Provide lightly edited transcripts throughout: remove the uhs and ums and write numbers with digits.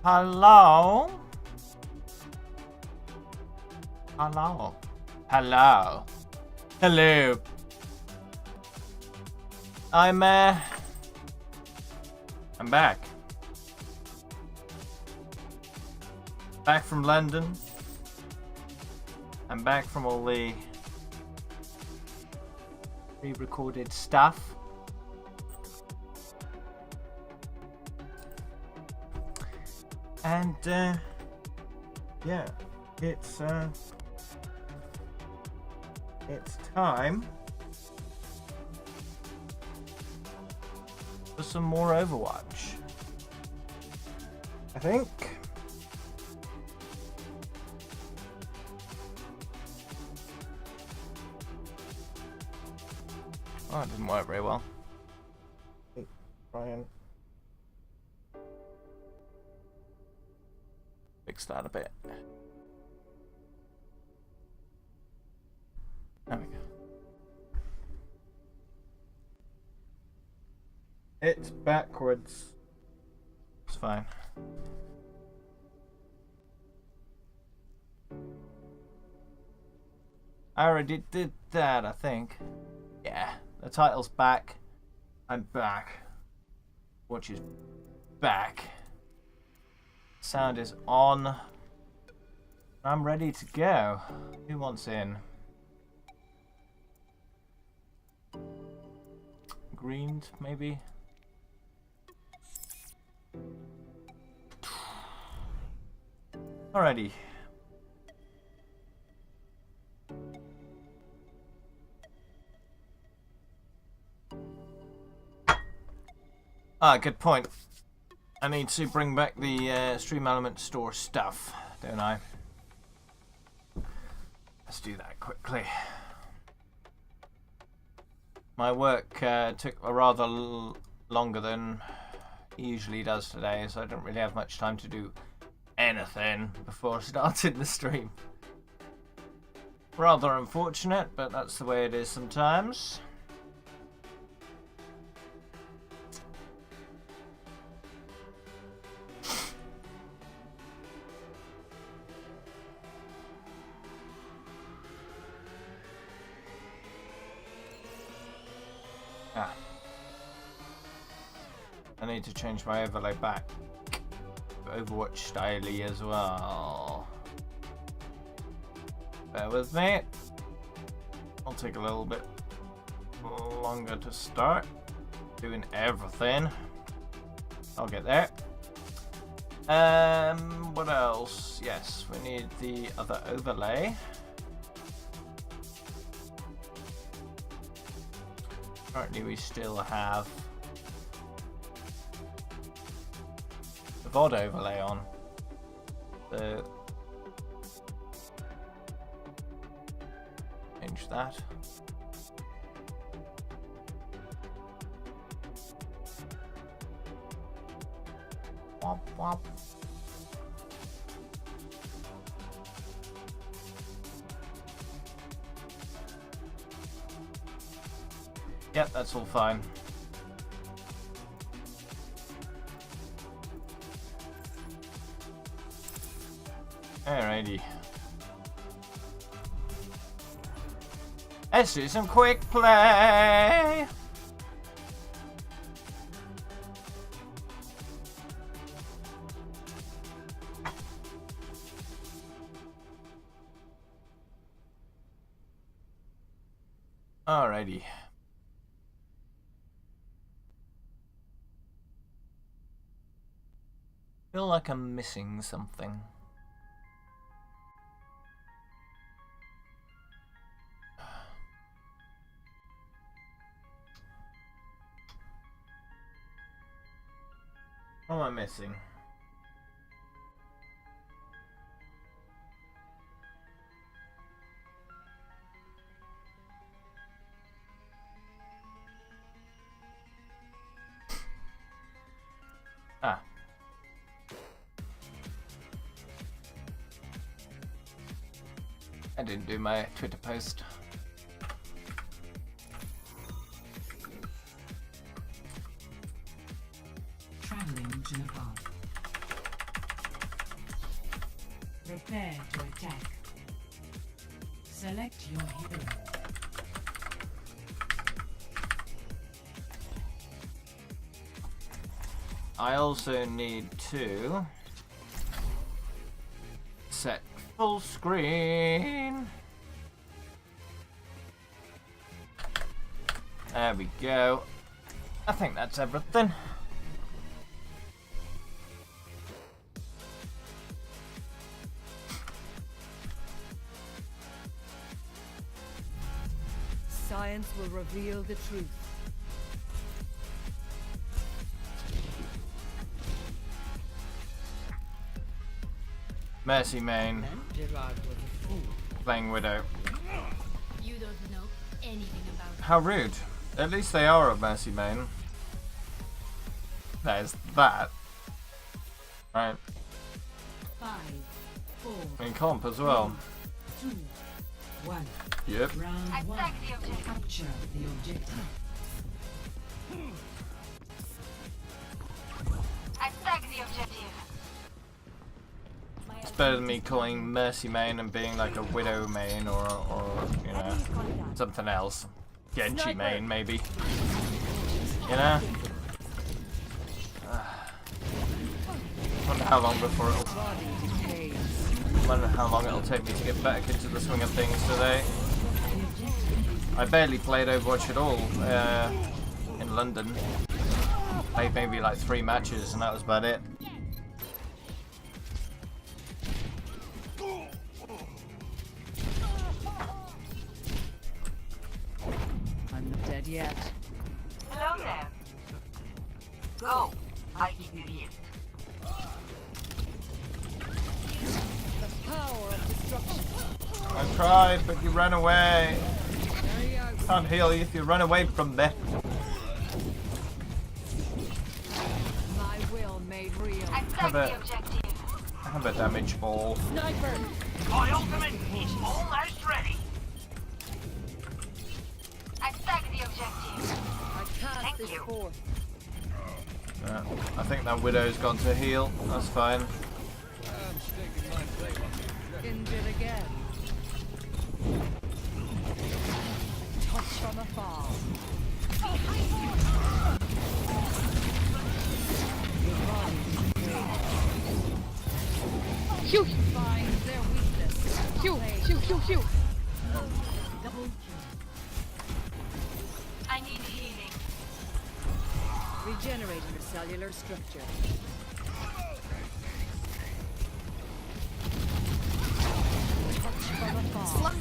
Hello? Hello? Hello? Hello? I'm back. Back from London. I'm back from all the pre-recorded stuff. And yeah, it's time for some more Overwatch, I think. Oh, it didn't work very well. Try and fix that a bit. There we go. It's backwards. It's fine. I already did that, I think. Yeah, the title's back. I'm back. Watch is back. Sound is on. I'm ready to go. Who wants in? Greened, maybe? Alrighty. Ah, good point. I need to bring back the Stream Element Store stuff, don't I? Let's do that quickly. My work took a rather longer than it usually does today, so I don't really have much time to do anything before starting the stream. Rather unfortunate, but that's the way it is sometimes. I need to change my overlay back. Overwatch styly as well. Bear with me. I'll take a little bit longer to start doing everything. I'll get there. What else? Yes, we need the other overlay. Currently we still have the VOD overlay on. So change that. Womp womp. Yep, that's all fine. Alrighty. Let's do some quick play. Alrighty. Feel like I'm missing something. What am I missing? Ah. I didn't do my Twitter post. Traveling to Nepal. Prepare to attack. Select your hero. I also need to set full screen. There we go. I think that's everything. Science will reveal the truth. Mercy main, Gerard was a fool. playing Widow. You don't know anything about it. How rude. At least they are a Mercy main. There's that. Right. 5, 4, In comp as well. 2, 1. Yep. Round 1. Attack the objective. Capture the objective. Attack the objective. It's better than me calling Mercy main and being like a Widow main or you know, something else. Genji main, maybe. You know? Wonder how long before it'll. Wonder how long it'll take me to get back into the swing of things today. I barely played Overwatch at all in London. Played maybe like 3 matches and that was about it. I'm not dead yet. Hello there. Go. I keep you here. The power of destruction. I tried, but you ran away. Carry out. Can't heal you if you run away from me. My will made real. Attack Have the a- objective. Have a damage ball. Sniper. My ultimate is almost ready. Attack the objective. I cast Thank this you. forth. I think that Widow's gone to heal. That's fine. Injured again. Touch from afar. Phew! Find their weakness. Phew! Phew! Phew! Phew! I need healing. Regenerating your cellular structure. Touch from afar.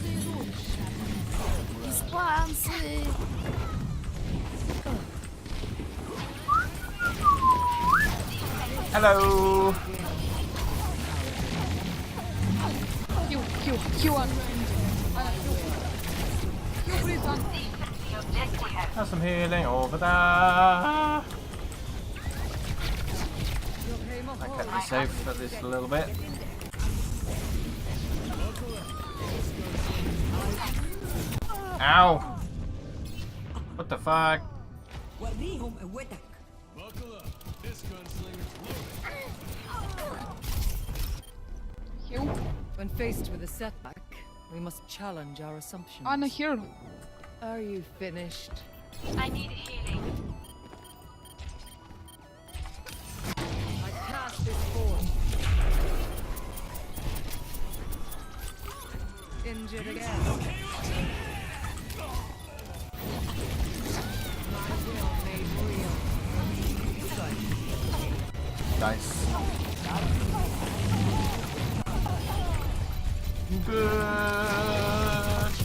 Hello. Q, Q, Q on. Q, please on. The objective. Have some healing over there. I kept me safe for this a little bit. Ow! What the fuck? Q. When faced with a setback, we must challenge our assumptions. I'm a hero. Are you finished? I need healing. I cast this forth. Injured again. My will made real. Nice. Good.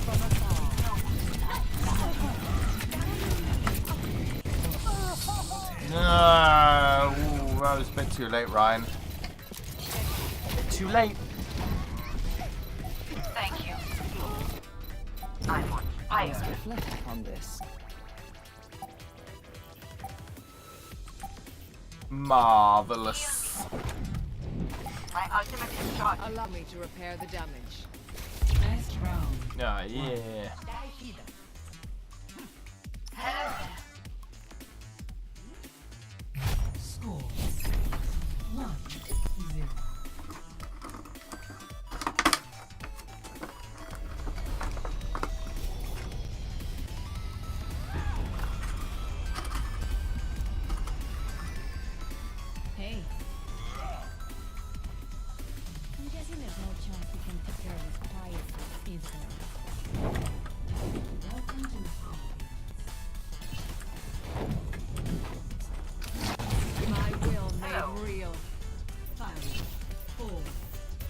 From afar. No. Ooh, that was a bit too late, Ryan. Too late. Thank you. I'm on fire. Reflect upon this. Marvelous. My ultimate is charged. Allow me to repair the damage. Best round. Oh, yeah. Hello there. Score 1-0.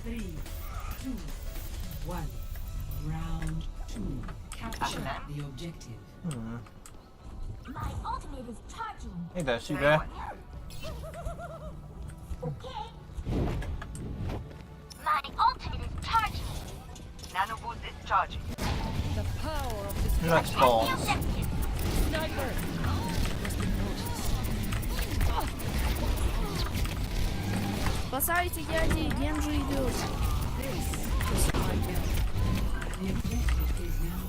3, 2, 1. Round 2. Capture the objective. My ultimate is charging. Hey there, she there. Okay. My ultimate is charging. Nano boost is charging. The power of this Who likes balls? sniper must be noticed. Спасайте, дяди, Генджи идет. This is my kill. The objective is now.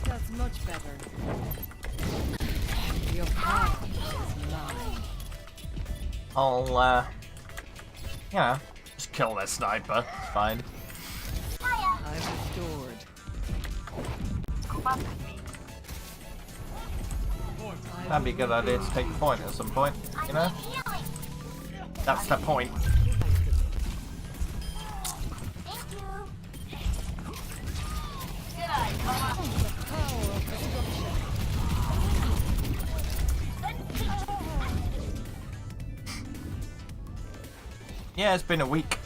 That's much better. Your power is mine. I'll, you know, just kill that sniper. It's fine. I've restored. Scoop up with me. That'd be a good idea to take the point at some point, you know? That's the point. Thank you. The power of destruction. Yeah, it's been a week.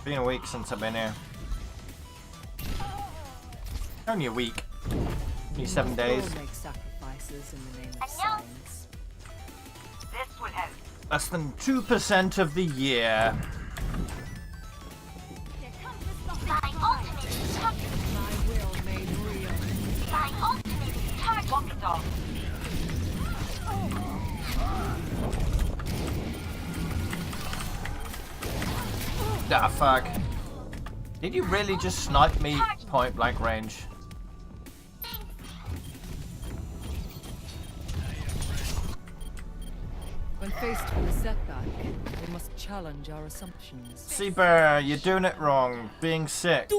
Been a week since I've been here. Only a week. Only 7 days. We'll make sacrifices in the name of science. This will help. Less than 2% of the year. My ultimate is charging. My will made real. My ultimate is charging. Walk it off. Ah, fuck. Did you really just snipe me point blank range? When faced with a setback, we must challenge our assumptions. Seabear, you're doing it wrong. Being sick.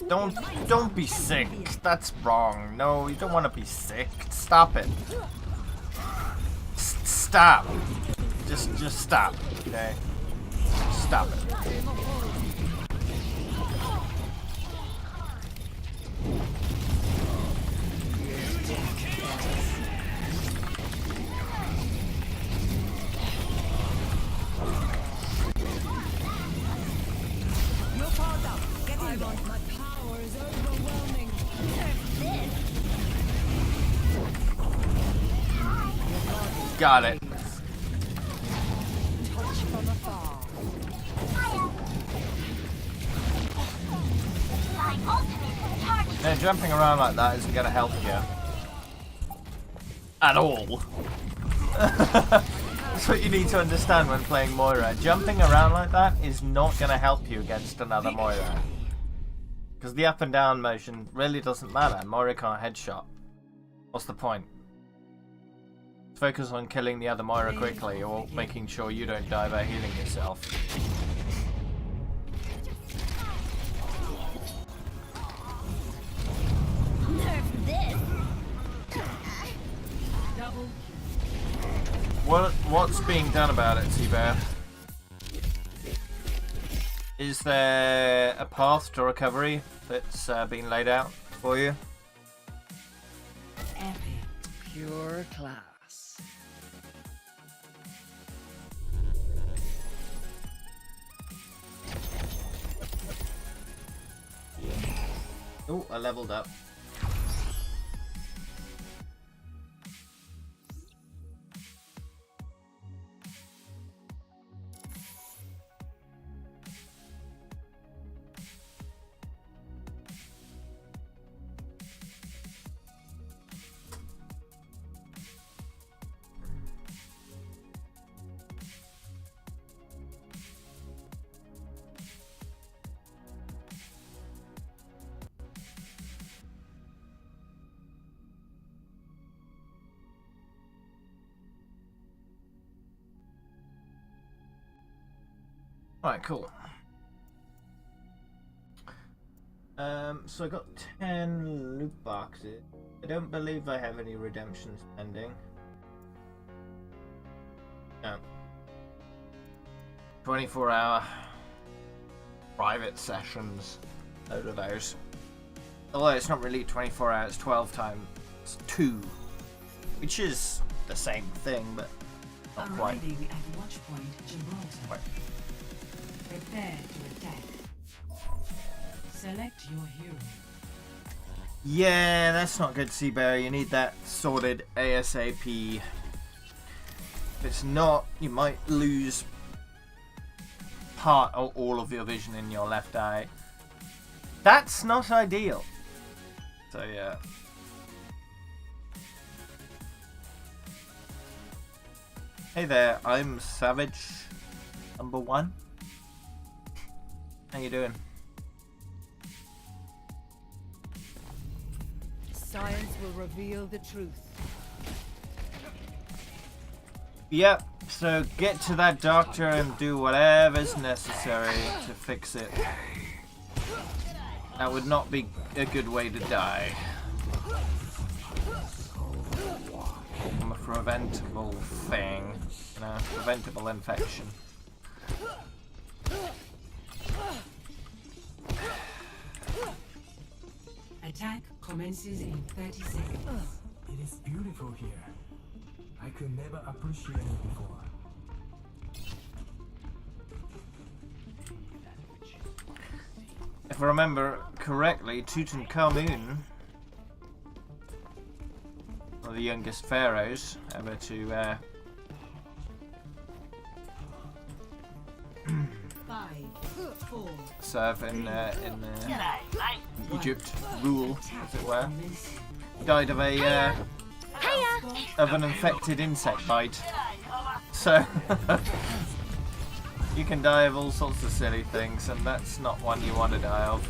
Don't be sick. That's wrong. No, you don't want to be sick. Stop it. Stop. Just stop. Okay. Stop it. My power is overwhelming. Got it. Touch from afar. My ultimate is charging. Yeah, jumping around like that isn't gonna help you. At all. That's what you need to understand when playing Moira. Jumping around like that is not gonna help you against another Moira. Because the up and down motion really doesn't matter. Moira can't headshot. What's the point? Focus on killing the other Moira quickly or making sure you don't die by healing yourself. Nerf this. What's being done about it, Seabear? Is there a path to recovery that's been laid out for you? Epic. Pure class. Oh, I leveled up. Alright, cool. So I got 10 loot boxes. I don't believe I have any redemptions pending. No. 24-hour private sessions. Load of those. Although it's not really 24 hours, 12 times 2. Which is the same thing, but not quite. Arriving at Watchpoint Gibraltar. Right. Prepare to attack. Select your hero. Yeah, that's not good, Seabear. You need that sorted ASAP. If it's not, you might lose part or all of your vision in your left eye. That's not ideal. So yeah. Hey there, I'm Savage #1. How you doing? Science will reveal the truth. Yep, so get to that doctor and do whatever's necessary to fix it. That would not be a good way to die. From a preventable thing, you know, preventable infection. Attack commences in 30 seconds. It is beautiful here. I could never appreciate it before. If I remember correctly, Tutankhamun, one of the youngest pharaohs ever to 5, 4, serve in Egypt, rule, as it were, died of a of an infected insect bite. So you can die of all sorts of silly things, and that's not one you want to die of.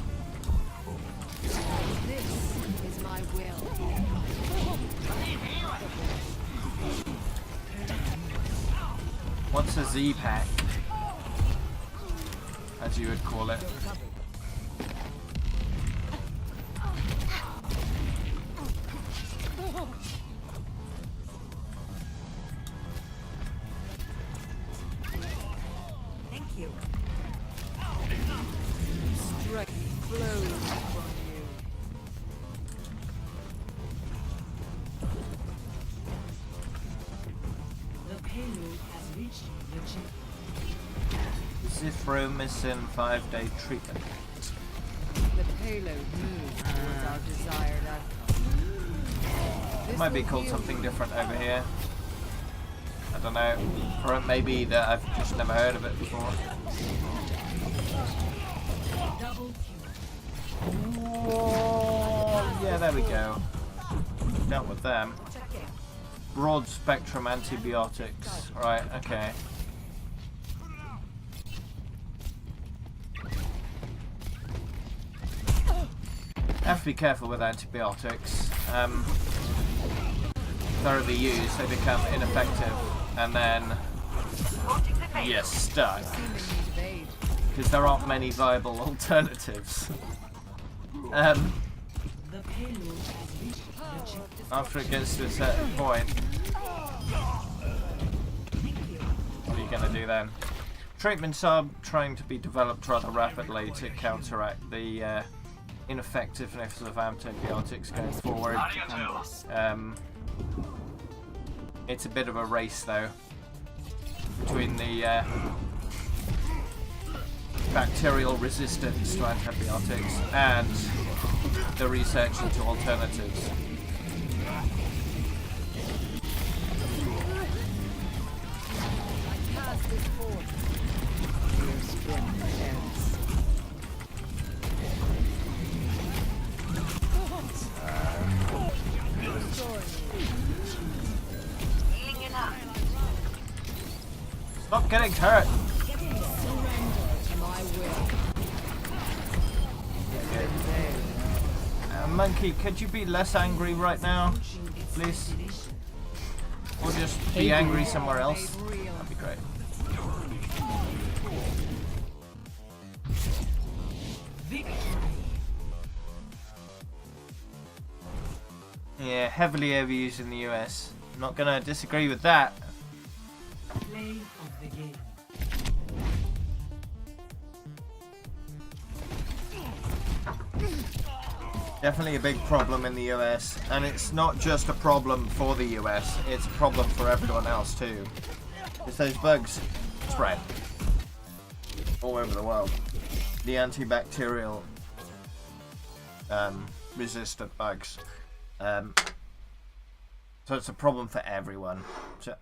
This is my will. What's a Z-pack, as you would call it? Strength flows from you. the payload has reached the checkpoint. Zithromycin 5-day treatment. The payload moves towards our desired outcome. It might be called something different over here. I don't know. Or it may be that I've just never heard of it before. Double kill. Whoa, yeah, there we go. Dealt with them. Broad spectrum antibiotics. Right, okay. Have to be careful with antibiotics. Thoroughly used, they become ineffective, and then you're stuck. Because there aren't many viable alternatives. The payload has reached the checkpoint. After it gets to a certain point, what are you going to do then? Treatments are trying to be developed rather rapidly to counteract the ineffectiveness of antibiotics going forward. It's a bit of a race though between the bacterial resistance to antibiotics and the research into alternatives. Cast this forth. Your strength ends. Healing you now. Stop getting hurt! To my will. Monkey, could you be less angry right now, please? Or just be angry somewhere else? That'd be great. Yeah, heavily overused in the US. I'm not gonna disagree with that. Play of the game. Definitely a big problem in the US, and it's not just a problem for the US, it's a problem for everyone else too. Because those bugs spread. all over the world. The antibacterial resistant bugs. So it's a problem for everyone. So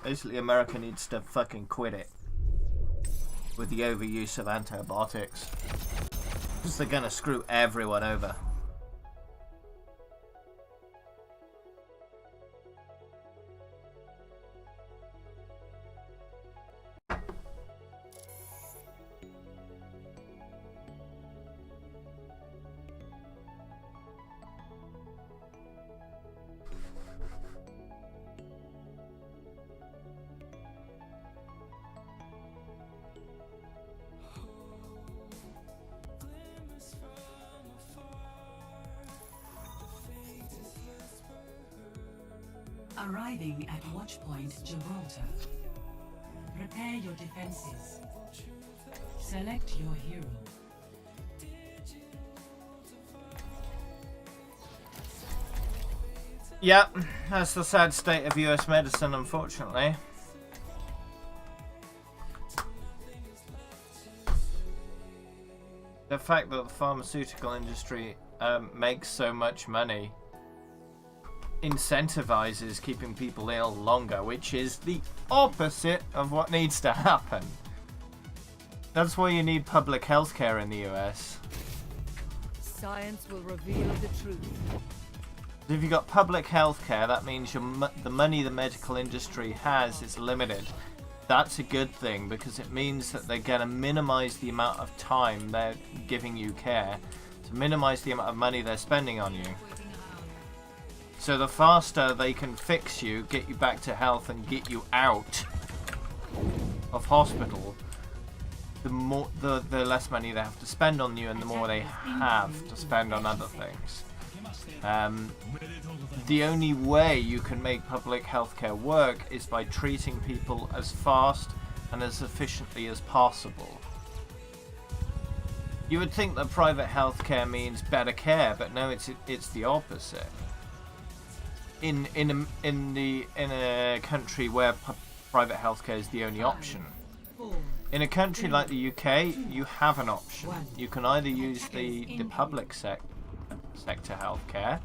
basically America needs to fucking quit it with the overuse of antibiotics. Because they're gonna screw everyone over. Arriving at Watchpoint Gibraltar. Prepare your defenses. Select your hero. Yep, that's the sad state of US medicine, unfortunately. The fact that the pharmaceutical industry makes so much money incentivizes keeping people ill longer, which is the opposite of what needs to happen. That's why you need public health care in the US. Science will reveal the truth. If you've got public health care, that means the money the medical industry has is limited. That's a good thing because it means that they're going to minimize the amount of time they're giving you care to minimize the amount of money they're spending on you. So the faster they can fix you, get you back to health and get you out of hospital, the less money they have to spend on you and the more they have to spend on other things. The only way you can make public healthcare work is by treating people as fast and as efficiently as possible. You would think that private healthcare means better care, but no, it's the opposite. In a country where private healthcare is the only option. In a country like the UK, you have an option. You can either use the public sector healthcare,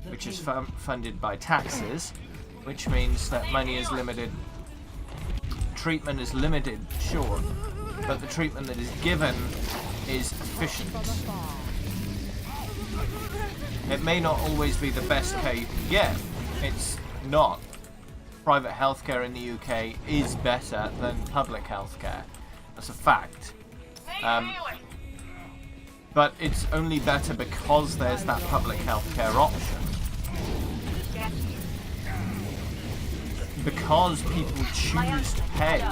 which is funded by taxes, which means that money is limited, treatment is limited, sure, but the treatment that is given is efficient. It may not always be the best care you can get. It's not. Private healthcare in the UK is better than public healthcare. That's a fact. But it's only better because there's that public healthcare option. Because people choose to pay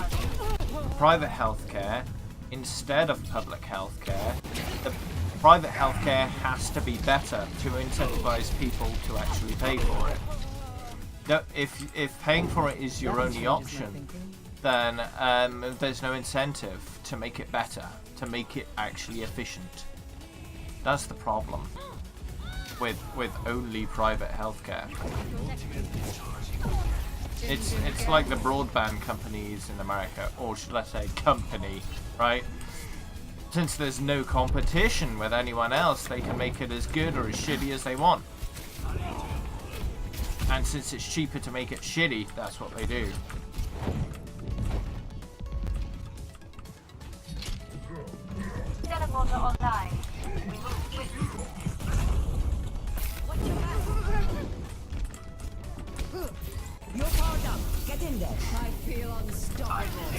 for private healthcare instead of public healthcare, the private healthcare has to be better to incentivize people to actually pay for it. If paying for it is your only option, then there's no incentive to make it better, to make it actually efficient. That's the problem with only private healthcare. It's like the broadband companies in America, or should I say company, right? Since there's no competition with anyone else, they can make it as good or as shitty as they want. And since it's cheaper to make it shitty, that's what they do. Teleporter online. We move quickly. You're powered up. Get in there. I feel unstoppable.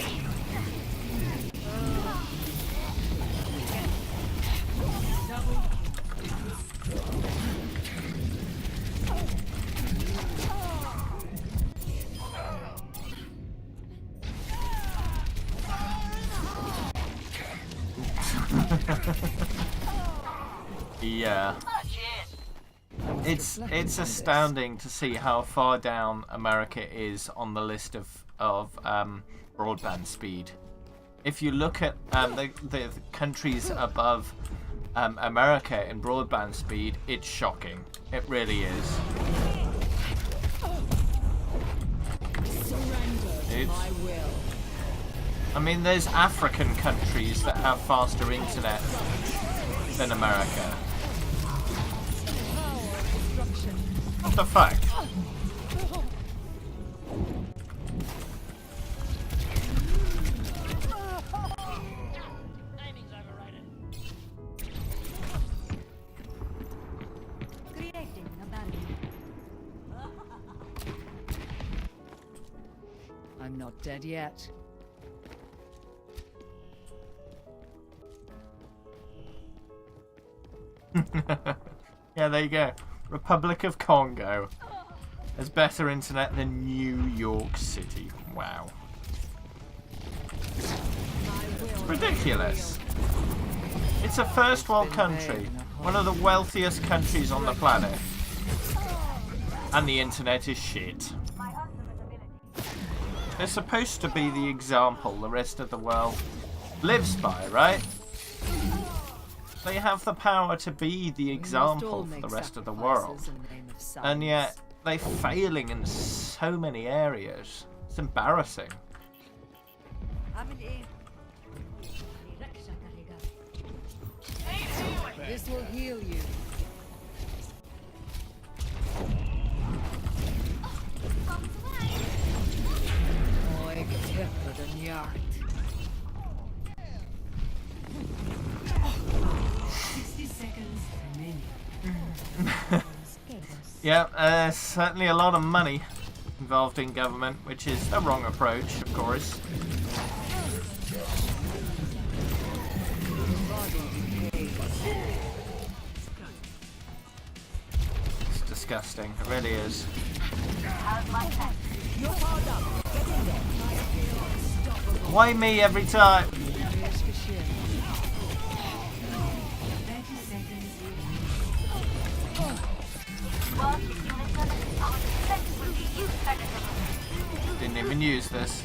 Yeah. It's astounding to see how far down America is on the list of broadband speed. If you look at the countries above America in broadband speed, it's shocking. It really is. Surrender to my will. I mean, there's African countries that have faster internet than America. What the fuck? Creating a barrier. I'm not dead yet. Yeah, there you go. Republic of Congo has better internet than New York City. Wow. It's ridiculous. It's a first world country, one of the wealthiest countries on the planet, and the internet is shit. They're supposed to be the example the rest of the world lives by, right? They have the power to be the example for the rest of the world, and yet they're failing in so many areas. It's embarrassing. This will heal you. Oi, tipper den hjart. 60 seconds remaining. Yeah, certainly a lot of money involved in government, which is the wrong approach, of course. It's disgusting, it really is. Why me every time? 30 seconds. Didn't even use this.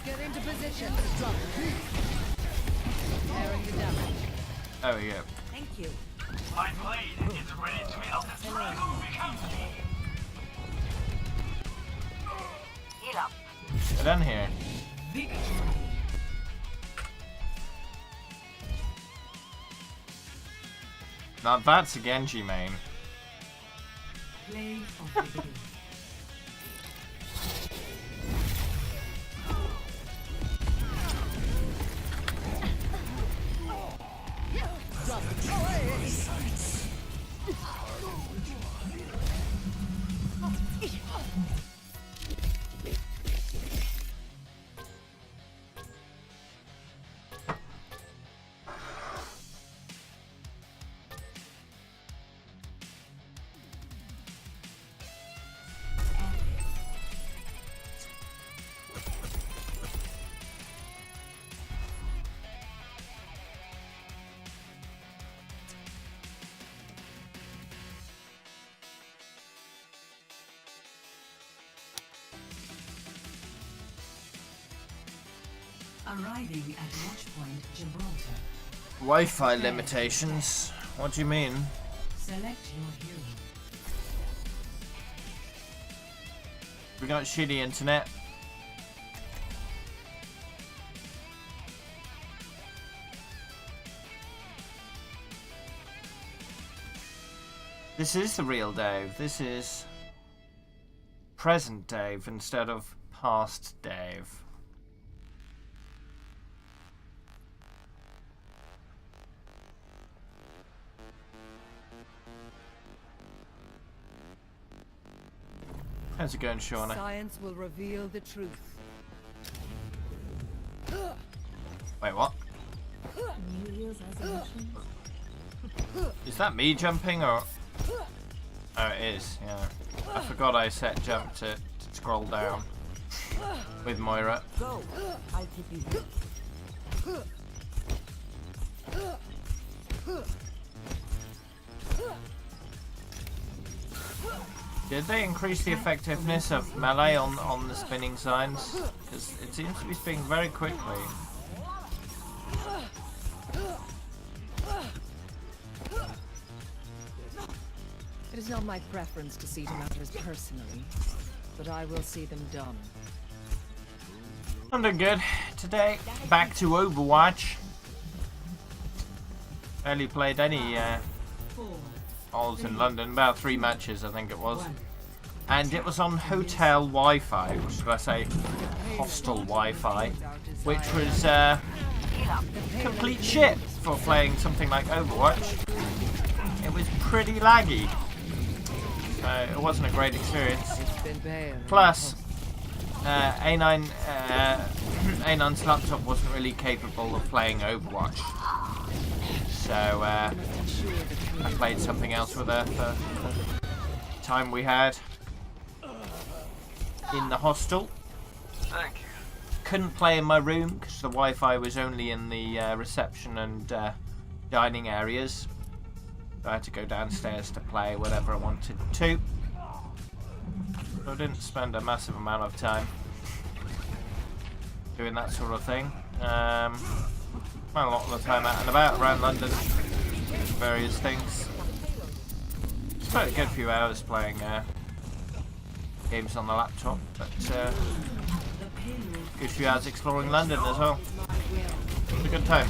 Get into position. Drop. Bearing the damage. There we go. Thank you. My blade is ready to melt the dragon becomes me. Heal up. Get in here. Now that's a Genji main. Play of the game. Arriving at Watchpoint Gibraltar. Wi-Fi limitations. What do you mean? Select your hero. We got shitty internet. This is the real Dave. This is present Dave instead of past Dave. How's it going, Shauna? Science will reveal the truth. Wait, what? Is that me jumping or? Oh, it is, yeah. I forgot I set jump to scroll down with Moira. Go. I'll keep you here. Did they increase the effectiveness of melee on the spinning signs? Because it seems to be spinning very quickly. It is not my preference to see to matters personally, but I will see them done. I'm doing good. Today, back to Overwatch. Barely played any Alls in London, about 3 matches I think it was. And it was on hotel Wi-Fi, should I say hostel Wi-Fi, which was complete shit for playing something like Overwatch. It was pretty laggy. It wasn't a great experience. Plus, A9's laptop wasn't really capable of playing Overwatch. So I played something else with her for the time we had in the hostel. Thank you. Couldn't play in my room because the Wi-Fi was only in the reception and dining areas. I had to go downstairs to play whatever I wanted to. So I didn't spend a massive amount of time doing that sort of thing. Spent a lot of the time out and about around London, various things. Spent a good few hours playing games on the laptop, but a good few hours exploring London as well. It was a good time.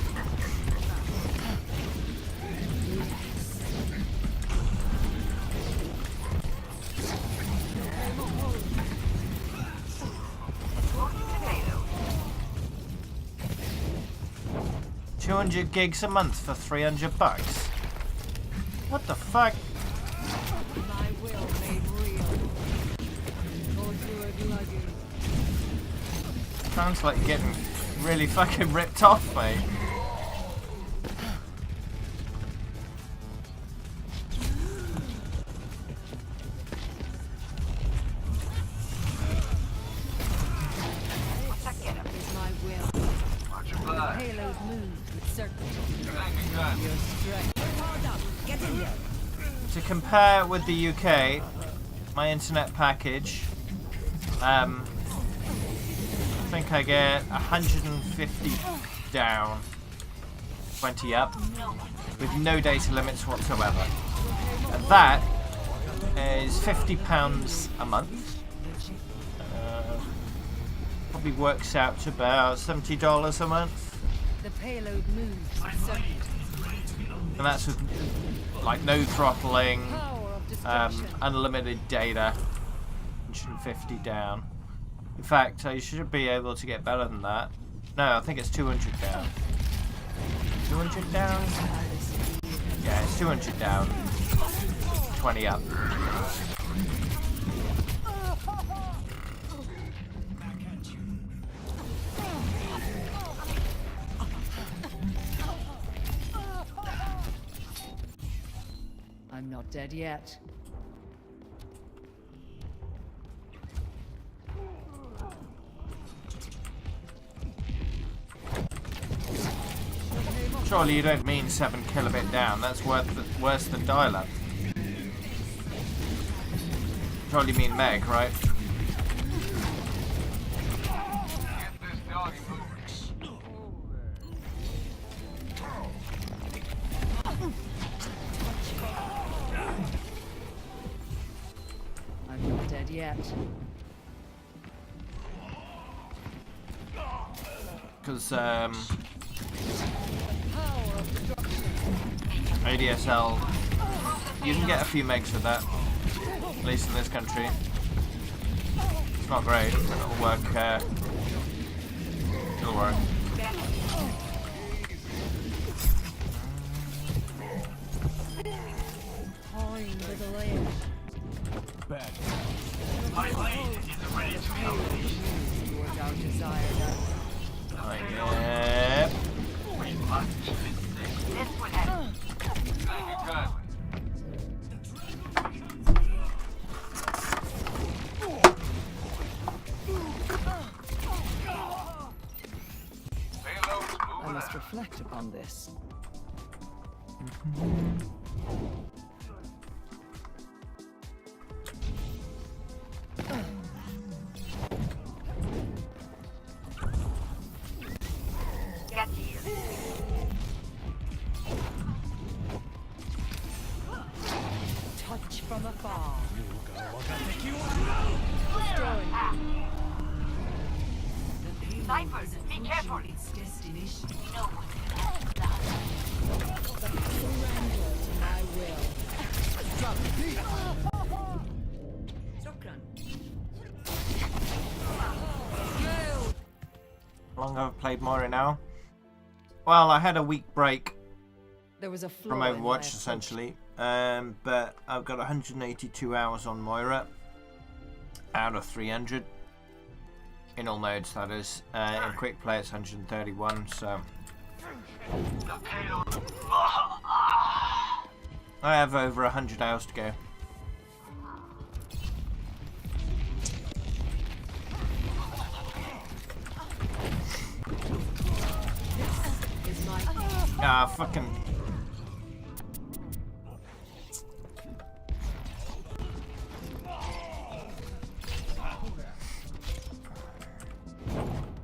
$200 gigs a month for $300. What the fuck? My will made real. Go through it luggage. Sounds like you're getting really fucking ripped off, mate. Is my will. Watch your back. Payload moves with certainty. Thank you, God. Your strength. Get in here. To compare with the UK, my internet package, I think I get 150 down, 20 up, with no data limits whatsoever. And that is £50 a month. Probably works out to about $70 a month. The payload moves with certainty. And that's with like no throttling, Power of destruction. unlimited data, 150 down. In fact, you should be able to get better than that. No, I think it's 200 down. 200 down? Yeah, it's 200 down. 20 up. I'm not dead yet. Surely you don't mean 7 kilobit down. That's worse than dial-up. Surely you mean meg, right? Get this doggy moving. I'm not dead yet. Because ADSL, you can get a few megs with that, at least in this country. It's not great, but it'll work. It'll work. Bad. My blade is ready to be unleashed. Towards our desired end. Yep. Wait, what? This would have Thank you, God. Payload's I moving must out. reflect upon this. Sniper, is be approaching careful. its destination. No one can handle that. Surrender to my will. How long have I played Moira now? Well, I had a week break There was a flaw from in my Overwatch, approach. essentially. But I've got 182 hours on Moira out of 300. In all modes, that is. In quick play, it's 131, so... The payload. I have over 100 hours to go. Is my Ah, fucking...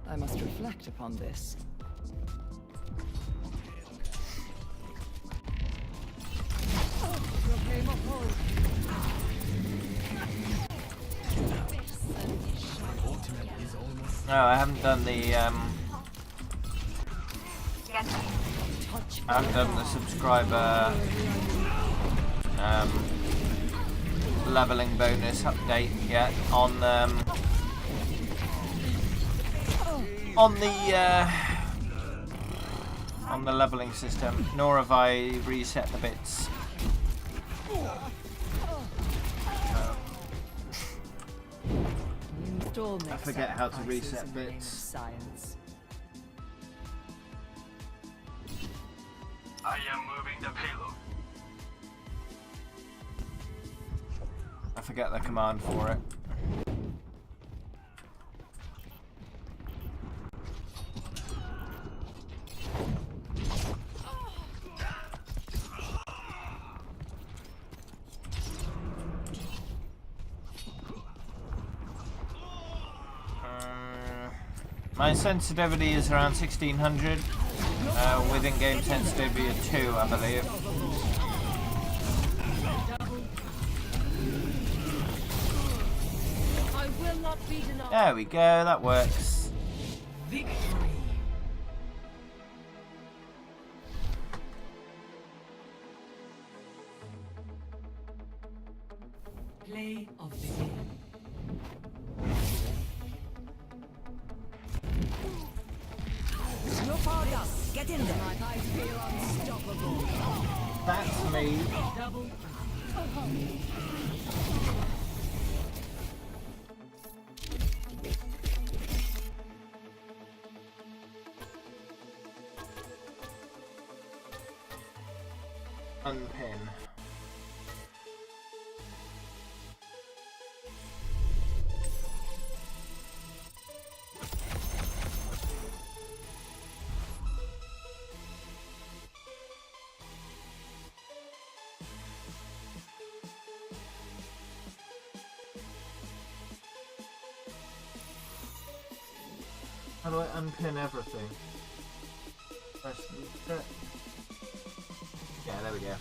I must reflect upon this. No, I haven't done the, I haven't done the subscriber, leveling bonus update yet on the leveling system, nor have I reset the bits. I forget how to reset bits. Science. I am moving the payload. I forget the command for it. My sensitivity is around 1600, with in-game sensitivity of 2, I believe. I will not be denied. There we go, that works. Victory. Play of the game. Get in there. I feel unstoppable. That's me. Double. Unpin. How do I unpin everything? Press the... Yeah, there we go.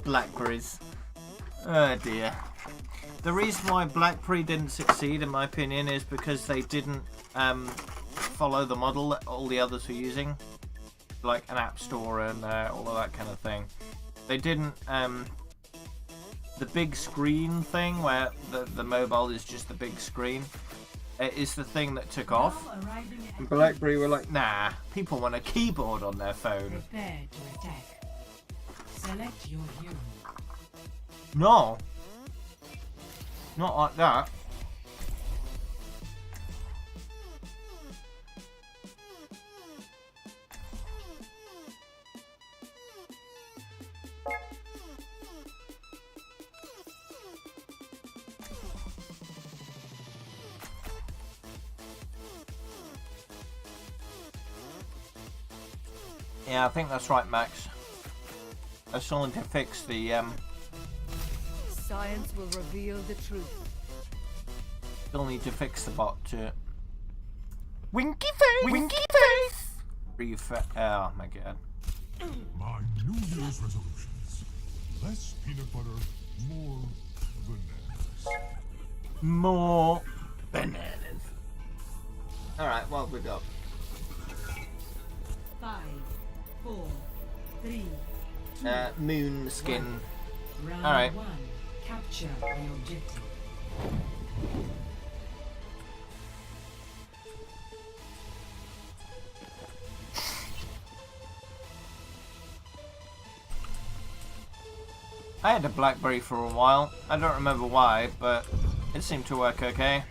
Blackberries. Oh dear. The reason why Blackberry didn't succeed, in my opinion, is because they didn't follow the model that all the others were using, like an app store and all of that kind of thing. They didn't. The big screen thing, where the mobile is just the big screen, is the thing that took off. Arriving at And Blackberry were like, nah, people want a keyboard on their phone. prepare to attack. Select your hero. No. Not like that. Yeah, I think that's right, Max. I still need to fix the Science will reveal the truth. still need to fix the bot to winky face. Oh my god. My My New Year's resolutions. Less peanut butter, more bananas. More bananas. Alright, what have we got? 5, 4, 3, Moon skin. round Alright. 1. Capture the objective. I had a BlackBerry for a while. I don't remember why, but it seemed to work okay.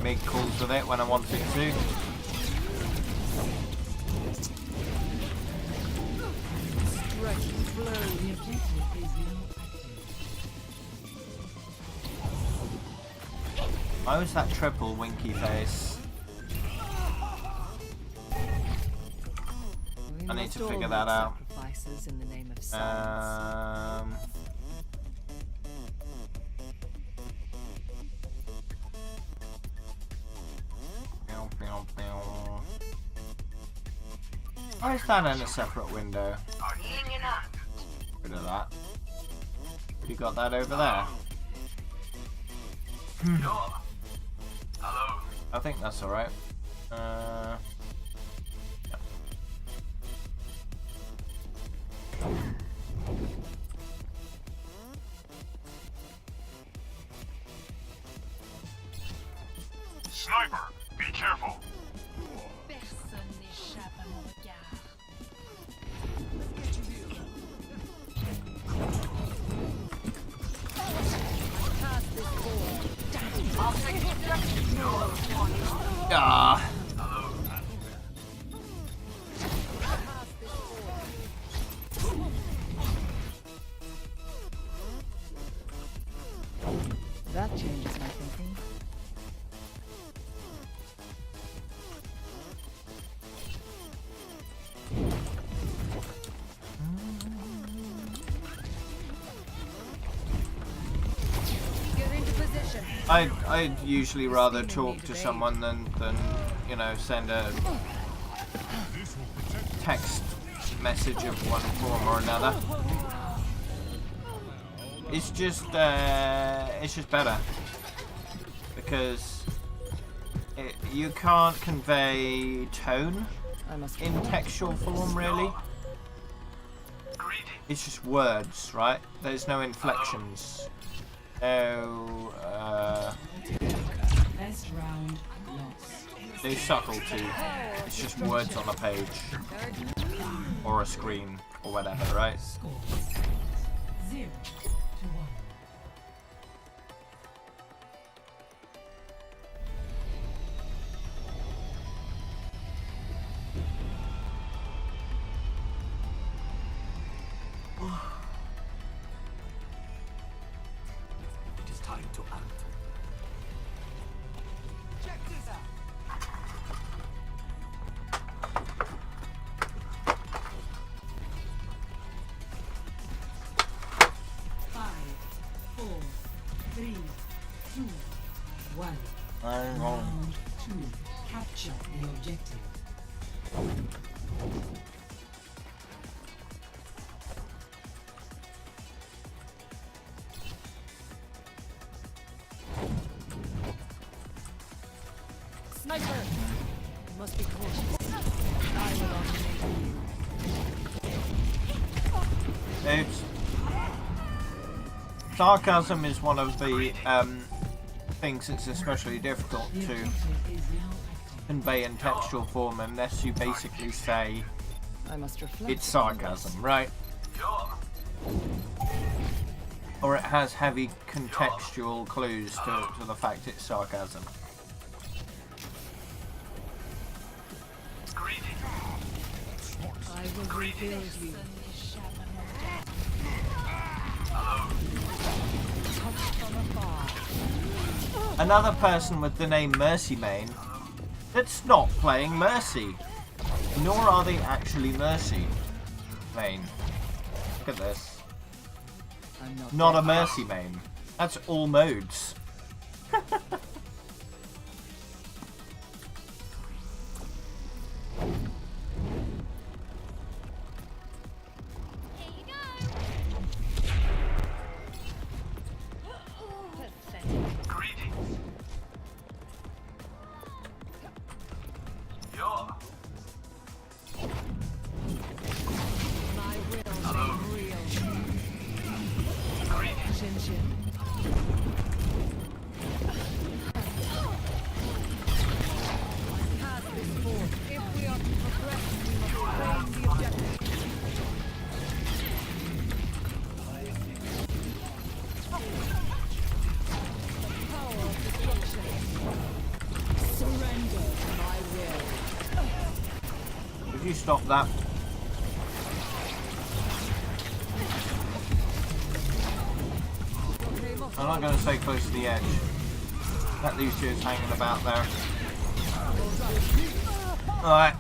Make calls with it when I wanted to. The objective is now active. Why was that triple winky face? I need to figure that out. Sacrifices in the name of science. Why is that in a separate window? Healing it up. Rid of that. You got that over there? Yo. Hello. I think that's alright. Sniper, be careful. Personne n'échappe à mon regard. Ah. That changes my thinking. Get into position. I'd usually rather talk to someone than you know, send a text message of one form or another. It's just better because you can't convey tone I must in textual form really. Greeting. It's just words, right? There's no inflections. No Best round lost. no subtlety. It's just words on a page or a screen or whatever, right? Score 0 to 1. It is time to act. Five, 4, 3, 2, 1. Hang on. Round 2. Capture the objective. Sniper! You must be cautious. I will dominate you. Oops. Sarcasm is one of the things that's especially difficult The to objective is now active. convey in textual form unless you basically say I must reflect. it's sarcasm, right? Yo. Or it has heavy contextual clues to the fact it's sarcasm. Greeting. I will rebuild you. Touched from afar. Another person with the name Mercy Main that's not playing Mercy. Nor are they actually Mercy Main. Look at this. I'm Not dead. a Mercy Main. That's all modes. destruction. Pass this forth. If we are to progress, we must claim the objective. The power of destruction. Surrender to my will. Would you stop that? I'm not going to stay close to the edge. That Lucio's hanging about there. Alright.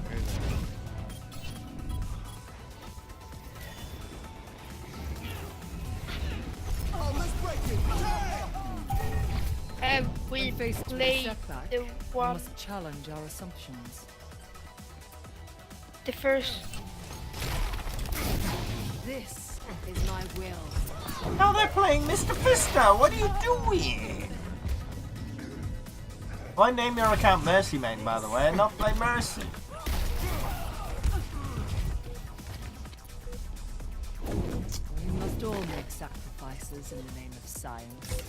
We face play setback. the We one, must challenge our assumptions. the first. This is my will. Now they're playing Mr. Fister! What are you doing? Why name your account Mercy Main, by the way, and not play Mercy? We must all make sacrifices in the name of science.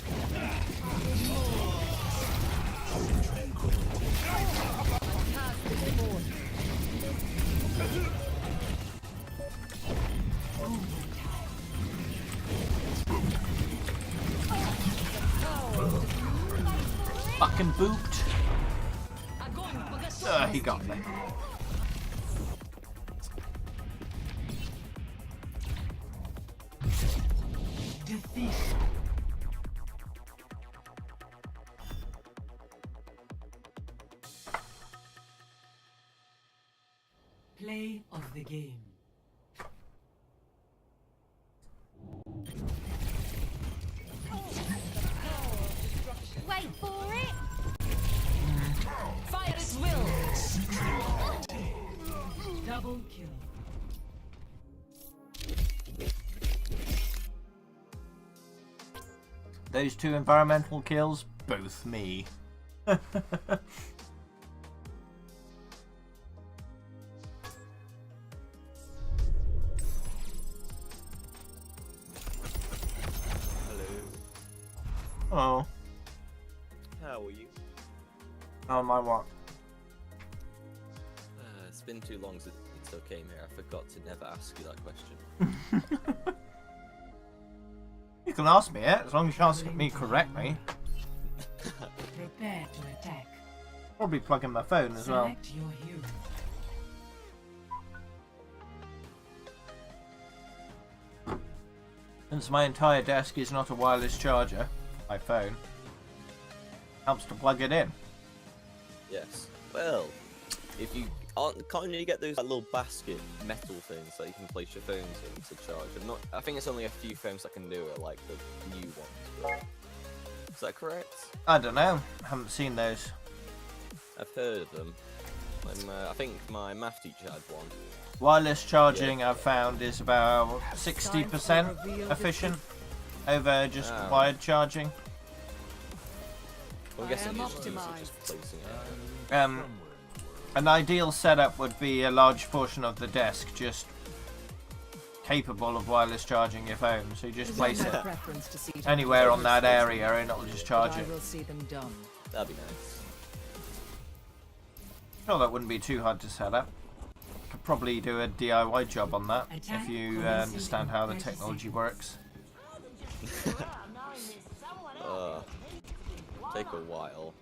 Pass this forth. Fucking booped. He got me. Defeat. Play of the game. Wait for it! Fire at will. Double kill. Those two environmental kills, both me. Oh. How are you? Oh my what? It's been too long since I came here. I forgot to never ask you that question. You can ask me it, as long as you ask me correctly. Prepare to attack. Probably plug in my phone as well. Select your hero. Since my entire desk is not a wireless charger, my phone helps to plug it in. Yes. Well, if you can't you get those little basket metal things that you can place your phones in to charge? I think it's only a few phones that can do it, like the new ones. But is that correct? I don't know. I haven't seen those. I've heard of them. I think my math teacher had one. Wireless charging, I've found, is about 60% efficient over just wired charging. I'm guessing am it's just optimized. placing it. An ideal setup would be a large portion of the desk just capable of wireless charging your phone. So you just place it anywhere on that area and it'll just charge it. I will see them done. That'd be nice. Sure, that wouldn't be too hard to set up. Could probably do a DIY job on that if you understand how the technology works. Take a while.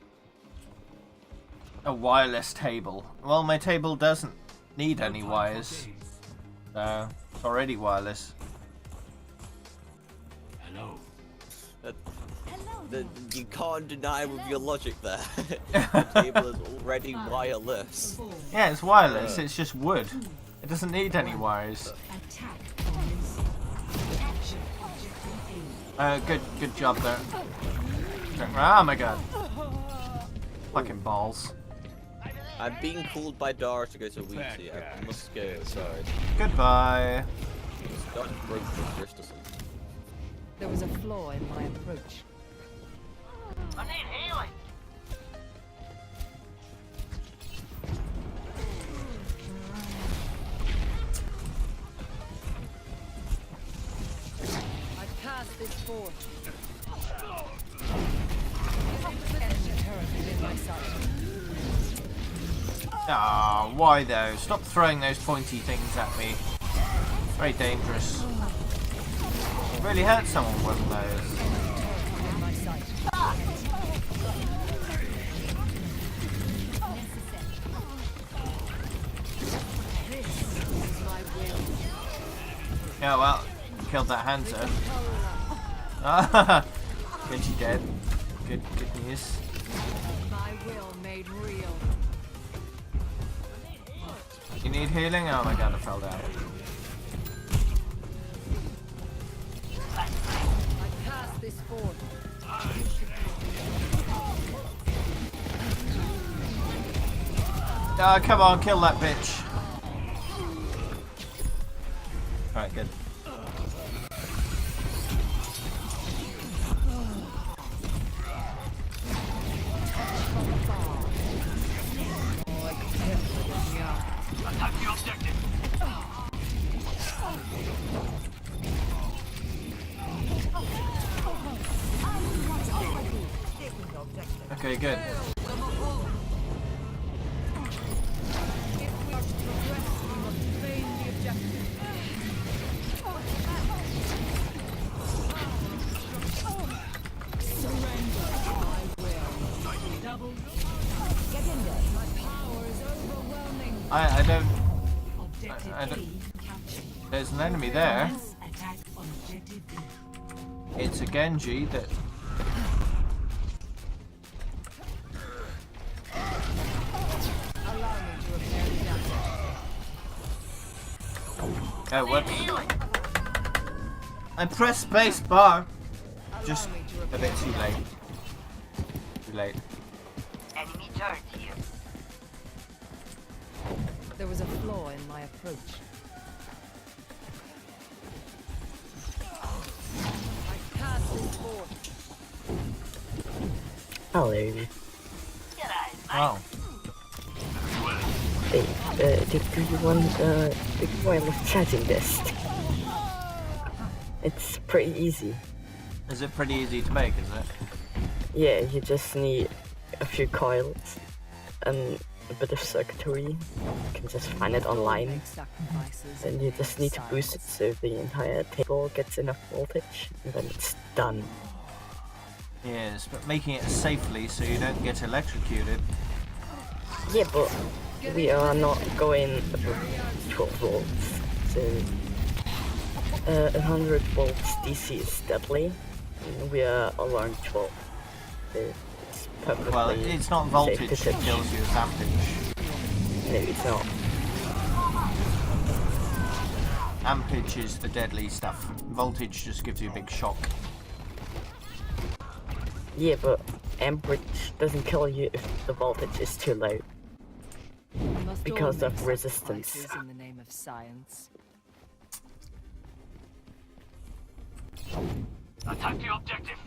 A wireless table. Well, my table doesn't need any wires. So, it's already wireless. Hello. You can't deny with your logic there. The table is already wireless. Yeah, it's wireless, it's just wood. It doesn't need any wires. Good job there. Oh my god. Fucking balls. I'm being called by Dara to go to Weezy. I must go, sorry. Goodbye. Scott broke his wrist or something. There was a flaw in my approach. I need healing. I pass this forth. Ah, why though? Stop throwing those pointy things at me. Very dangerous. It really hurts someone with those. Yeah, well, killed that Hanzo. Ah, good, she dead. Good news. My will made real. You need healing? Oh my god, I fell down. I cast this forth. Oh, come on, kill that bitch. Alright, good. Attack the objective. Okay, good. I don't. There's an enemy there. It's a Genji that. Oh, whoops. I pressed space bar. Just a bit too late. Too late. Enemy turret here. There was a flaw in my approach. I cast this forth. Hello. Oh. Hey, do you want the wireless charging disc? It's pretty easy. Is it pretty easy to make, is it? Yeah, you just need a few coils and a bit of circuitry. You can just find it online. Then you just need to boost it so the entire table gets enough voltage, and then it's done. Yes, but making it safely so you don't get electrocuted. Yeah, but we are not going above 12 volts, so 100 volts DC is deadly, and we are around 12. So it's perfectly Well, it's not voltage that kills you, it's ampage. No, it's not. Ampage is the deadly stuff. Voltage just gives you a big shock. Yeah, but amperage doesn't kill you if the voltage is too low. Because of resistance. In the name of science. Attack the objective.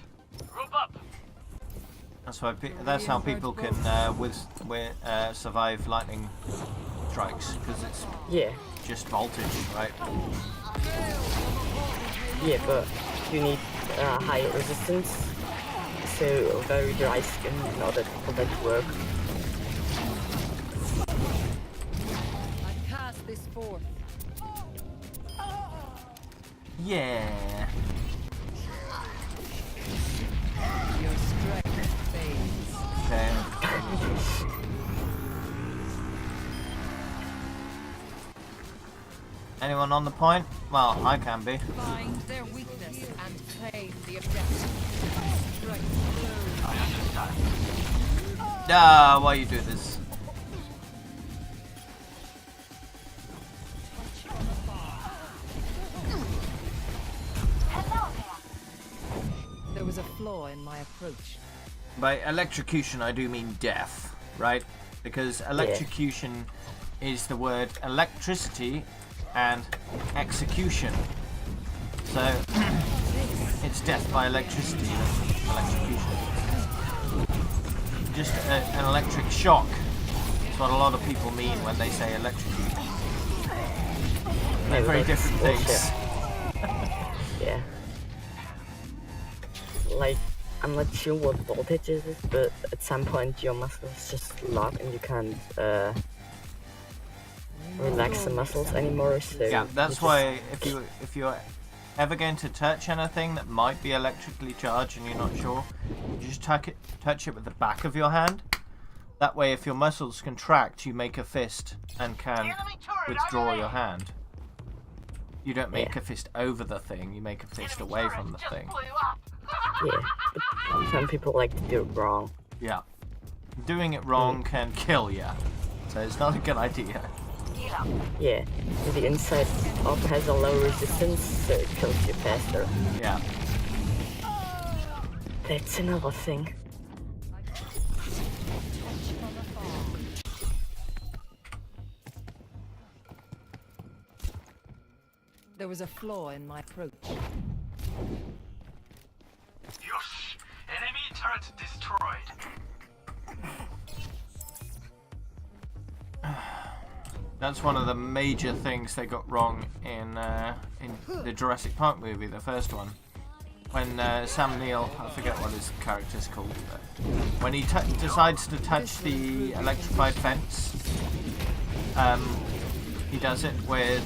Group up. That's why. That's how people can survive lightning strikes, because it's just voltage, right? Yeah, but you need high resistance, so very dry skin in order for that to work. I cast this forth. Yeah. Your strength fades. Okay. Anyone on the point? Well, I can be. Find their weakness and claim the objective. Strength I understand. Ah, why you do this? There was a flaw in my approach. By electrocution, I do mean death, right? Because electrocution is the word electricity and execution. So it's death by electricity, that's electrocution. Just an electric shock. That's what a lot of people mean when they say electrocute. They're very different things. Yeah. Like, I'm not sure what voltage it is, but at some point your muscles just lock and you can't relax the muscles anymore. So Yeah, you that's just- why if you're ever going to touch anything that might be electrically charged and you're not sure, you just touch it with the back of your hand. That way, if your muscles contract, you make a fist and can withdraw your hand. You don't make a fist over the thing, you make a fist away from the thing. Yeah, but some people like to do it wrong. Yeah. Doing it wrong can kill you. So it's not a good idea. Yeah, and the inside also has a low resistance, so it kills you faster. Yeah. That's another thing. There was a flaw in my approach. Yosh! Enemy turret destroyed. That's one of the major things they got wrong in the Jurassic Park movie, the first one. When Sam Neill, I forget what his character's called, but when he decides to touch the electrified fence, he does it with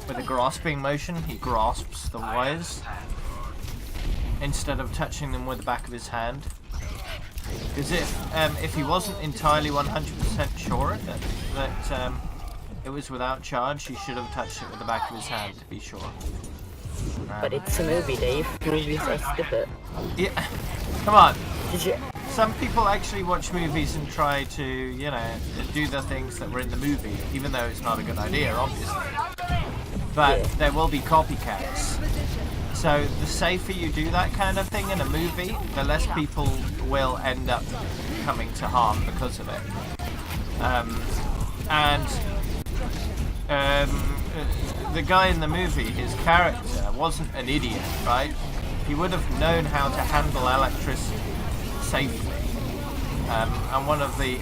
a grasping motion. He grasps the wires instead of touching them with the back of his hand. Because if he wasn't entirely 100% sure that it was without charge, he should have touched it with the back of his hand to be sure. But it's a movie, Dave. Movies are stupid. Yeah, come on. Did you? Some people actually watch movies and try to, you know, do the things that were in the movie, even though it's not a good idea, obviously. But there will be copycats. So the safer you do that kind of thing in a movie, the less people will end up coming to harm because of it. The guy in the movie, his character, wasn't an idiot, right? He would have known how to handle electricity safely. And one of the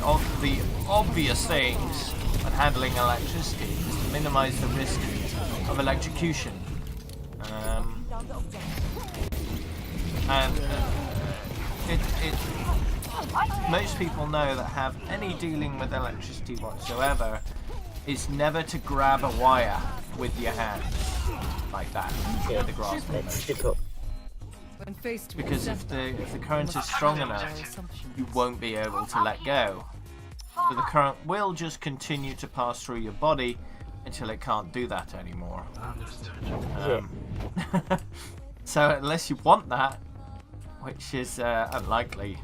obvious things when handling electricity is to minimize the risk of electrocution. Most people know that have any dealing with electricity whatsoever is never to grab a wire with your hands like that. Yeah, The grasp. that's stupid. When faced with Because if the current is strong enough, you won't be able to let go. So the current will just continue to pass through your body until it can't do that anymore. So unless you want that, which is unlikely,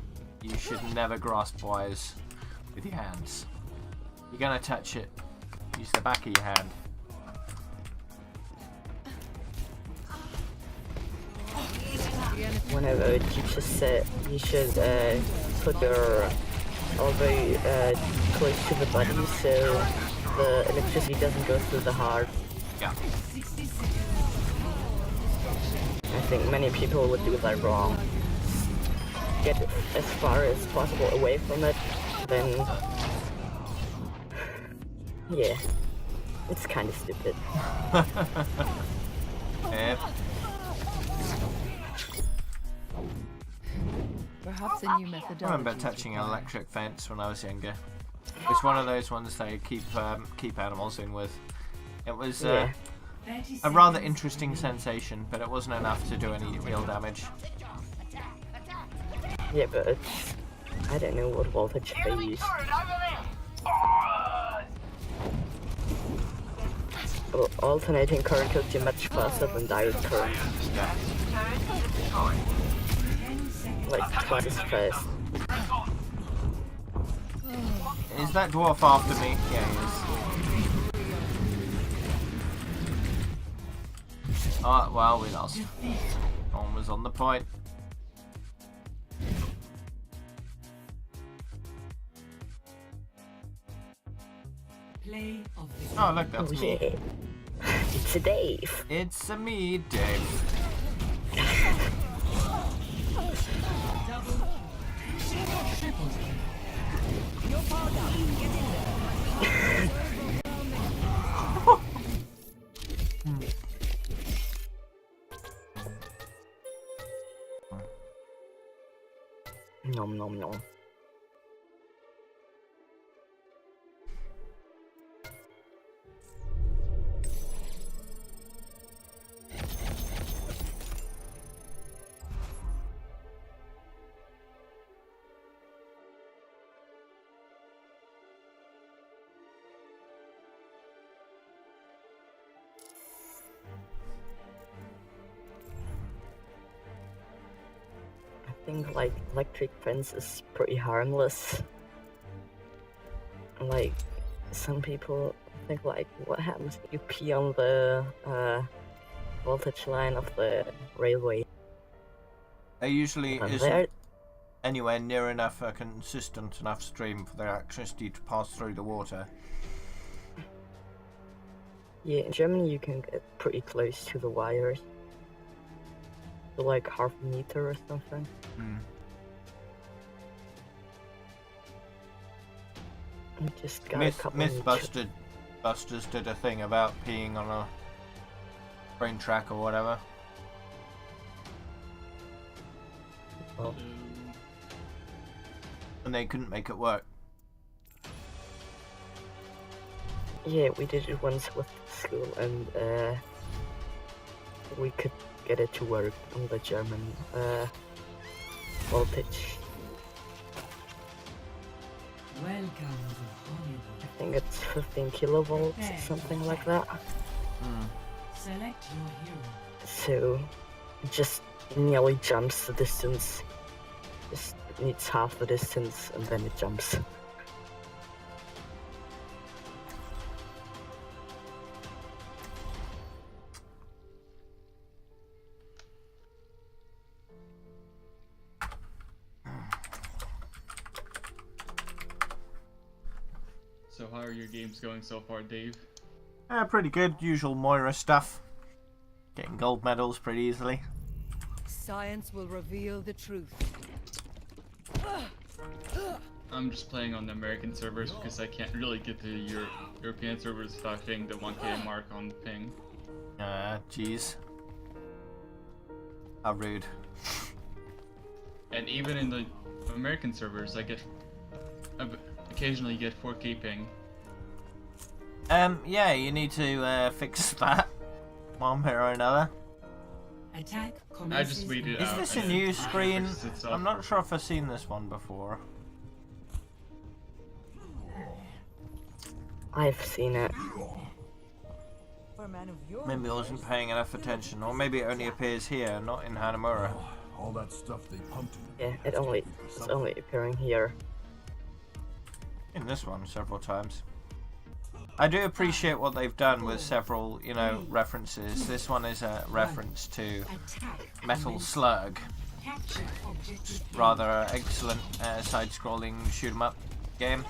you should never grasp wires with your hands. You're gonna touch it, use the back of your hand. One of our teachers said you should put your elbow close to the body so the electricity doesn't go through the heart. Yeah. I think many people would do that wrong. Get as far as possible away from it, then yeah, it's kind of stupid. Yep. Perhaps a new methodology. I remember touching an electric fence when I was younger. It's one of those ones they keep animals in with. It was a rather interesting sensation, but it wasn't enough to do any real damage. Yeah, but it's, I don't know what voltage they use. Well, alternating current kills you much faster than direct current. Yeah. Like twice as fast. Is that dwarf after me? Yeah, he is. Oh, well, we lost. One was on the point. Play of the Oh, look, that's Oh, me. yeah. It's a Dave. It's a me, Dave. Nom nom nom. think like electric fence is pretty harmless. Like some people think like, what happens if you pee on the voltage line of the railway? There usually And isn't there- anywhere near enough a consistent enough stream for the electricity to pass through the water. Yeah, in Germany you can get pretty close to the wires. To like half a meter or something. I just got a couple Busters did a thing about peeing on a train track or whatever. Oh. And they couldn't make it work. Yeah, we did it once with school, and we could get it to work on the German voltage. Welcome to Hollywood. I think it's 15 kilovolts, something like that. Select your hero. So, it just nearly jumps the distance. Just needs half the distance, and then it jumps. So how are your games going so far, Dave? Pretty good. Usual Moira stuff. Getting gold medals pretty easily. Science will reveal the truth. I'm just playing on the American servers because I can't really get to European servers without hitting the 1k mark on the ping. Jeez. How rude. And even in the American servers, I occasionally get 4k ping. Yeah, you need to fix that one way or another. Attack I just weeded Is out. this a and new it screen? fixes itself. I'm not sure if I've seen this one before. I've seen it. Maybe I wasn't paying enough attention, or maybe it only appears here, not in Hanamura. All that stuff they pumped in. Yeah, it's only appearing here. In this one, several times. I do appreciate what they've done with several, references. This one is a reference to Metal Slug. Rather excellent side-scrolling shoot-'em-up game.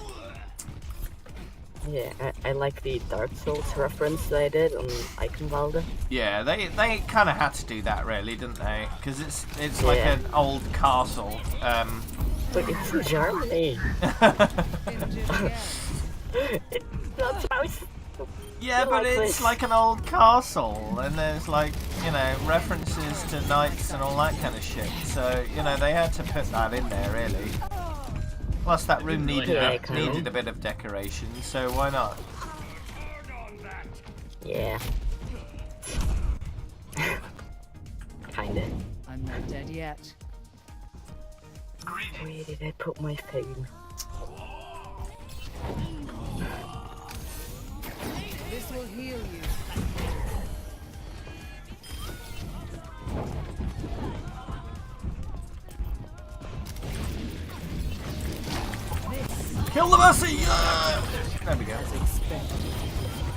Yeah, I like the Dark Souls reference they did on Eichenwalde. Yeah, they kind of had to do that, really, didn't they? Because it's like an old castle. But it's in Germany. It's not supposed to Yeah, be but like it's this. like an old castle, and there's like, references to knights and all that kind of shit. So, they had to put that in there, really. Plus, that room needed a bit of decoration, so why not? Yeah. Kinda. I'm not dead yet. Where did I put my phone? This will heal you. Kill the Messi! Yeah! There we go.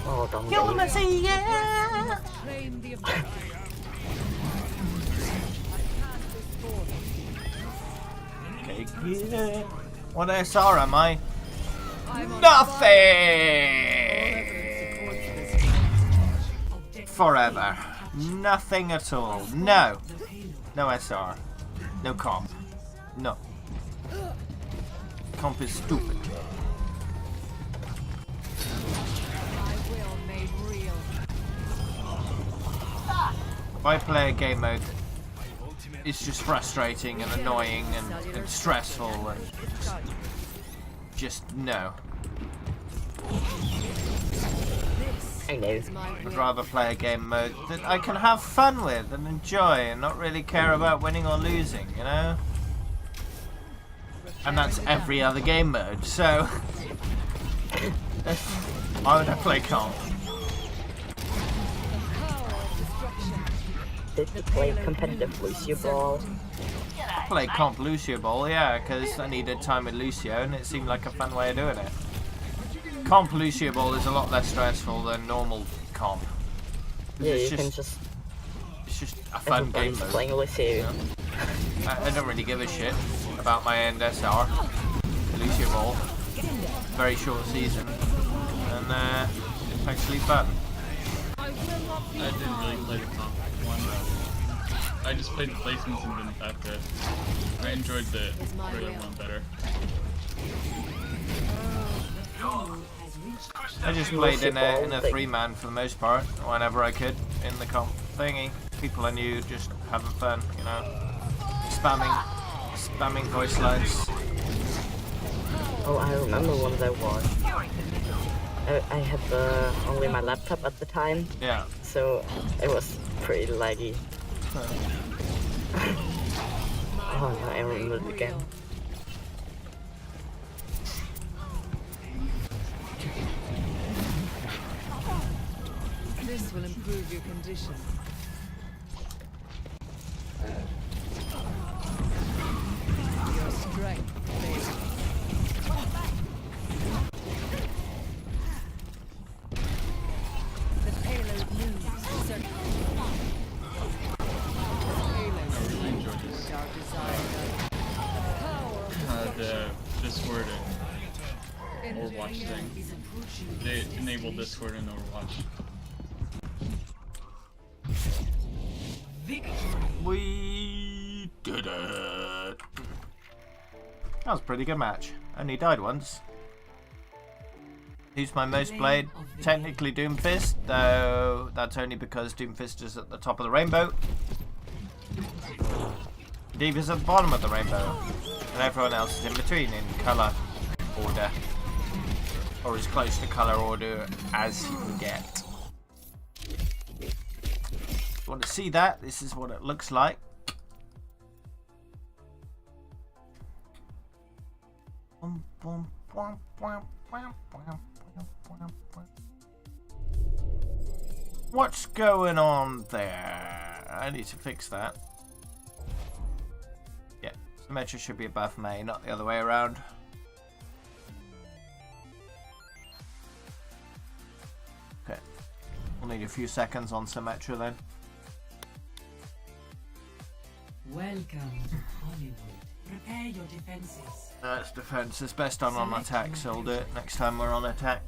Oh, don't Kill the get it. Messi! Yeah! Claim the objective. Okay, yeah. What SR am I? I'm on Nothing! Forever. Nothing at all. No. No SR. No comp. No. Comp is stupid. My will made real. If I play a game mode, it's just frustrating and annoying and stressful and just no. I know. I'd rather play a game mode that I can have fun with and enjoy and not really care about winning or losing, And that's every other game mode, so why would I play comp? Did you play competitive Lucio Ball? played Comp Lucio Ball, yeah, because I needed time with Lucio and it seemed like a fun way of doing it. Comp Lucio Ball is a lot less stressful than normal comp. Yeah, it's you can just... It's just a fun game mode. Playing Lucio. I don't really give a shit about my end SR. Lucio Ball. Very short season. And it's actually fun. I didn't really play the comp one. I just played the placements and then that's it. I enjoyed the regular one better. I just played in a 3-man for the most part, whenever I could, in the comp thingy. People I knew just having fun, you know. Spamming voice lines. Oh, I remember ones I watched. I had only my laptop at the time. Yeah. So it was pretty laggy. Oh no, I remember it again. This will improve your condition. Your strength, baby. The payload moves. The Discord and Overwatch thing. They enabled Discord and Overwatch. We did it. That was a pretty good match. Only died once. Who's my most played? Technically Doomfist, though that's only because Doomfist is at the top of the rainbow. Diva's at the bottom of the rainbow. And everyone else is in between in colour order. Or as close to colour order as you can get. If you want to see that, this is what it looks like. What's going on there? I need to fix that. Yeah, Symmetra should be above May, not the other way around. Okay, we'll need a few seconds on Symmetra then. Welcome to Hollywood. Prepare your defenses. That's defense. It's best done on attack, so we'll do it next time we're on attack.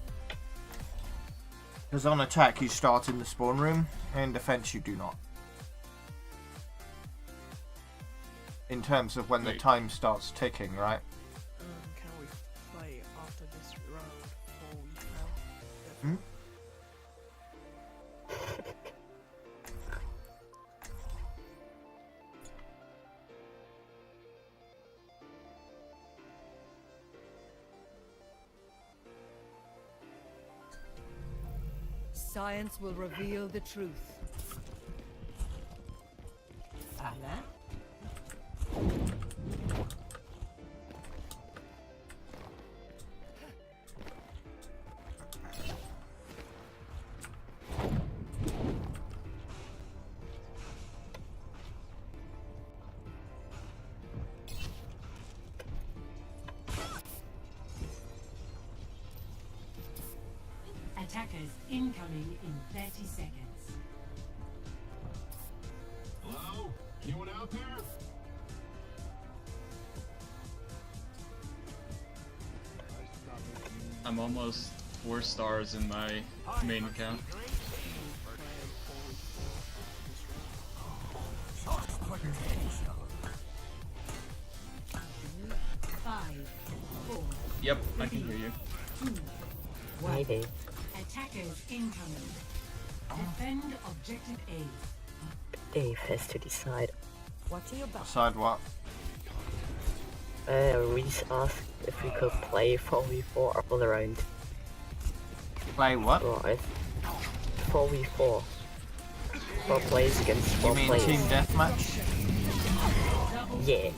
Because on attack you start in the spawn room, in defense you do not. In terms of when the time starts ticking, right? Can we play after this round for now? Science will reveal the truth. Attackers incoming in 30 seconds. Hello? Anyone out there? I'm almost 4 stars in my main account. Five, four, Yep, I can hear you. 2, 1. Maybe. Attackers incoming. Defend objective A. Dave has to decide. What are you about? Decide what? Reese asked if we could play 4v4 all around. Play what? Right. 4v4. 4 players against 4 You mean players. team deathmatch? Yeah.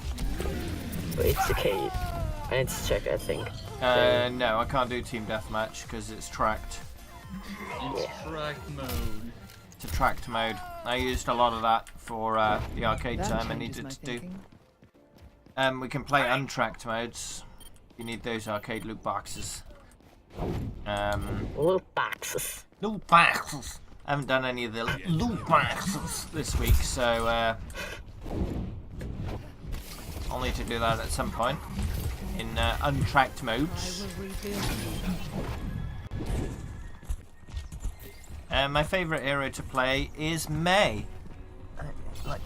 But it's okay. I need to check, I think. No, I can't do team deathmatch because it's tracked. It's track mode. It's a tracked mode. I used a lot of that for the arcade time I needed to do. We can play untracked modes. You need those arcade loot boxes. Loot boxes. Loot boxes. I haven't done any of the loot boxes this week, so I'll need to do that at some point in untracked modes. My favourite hero to play is May. Like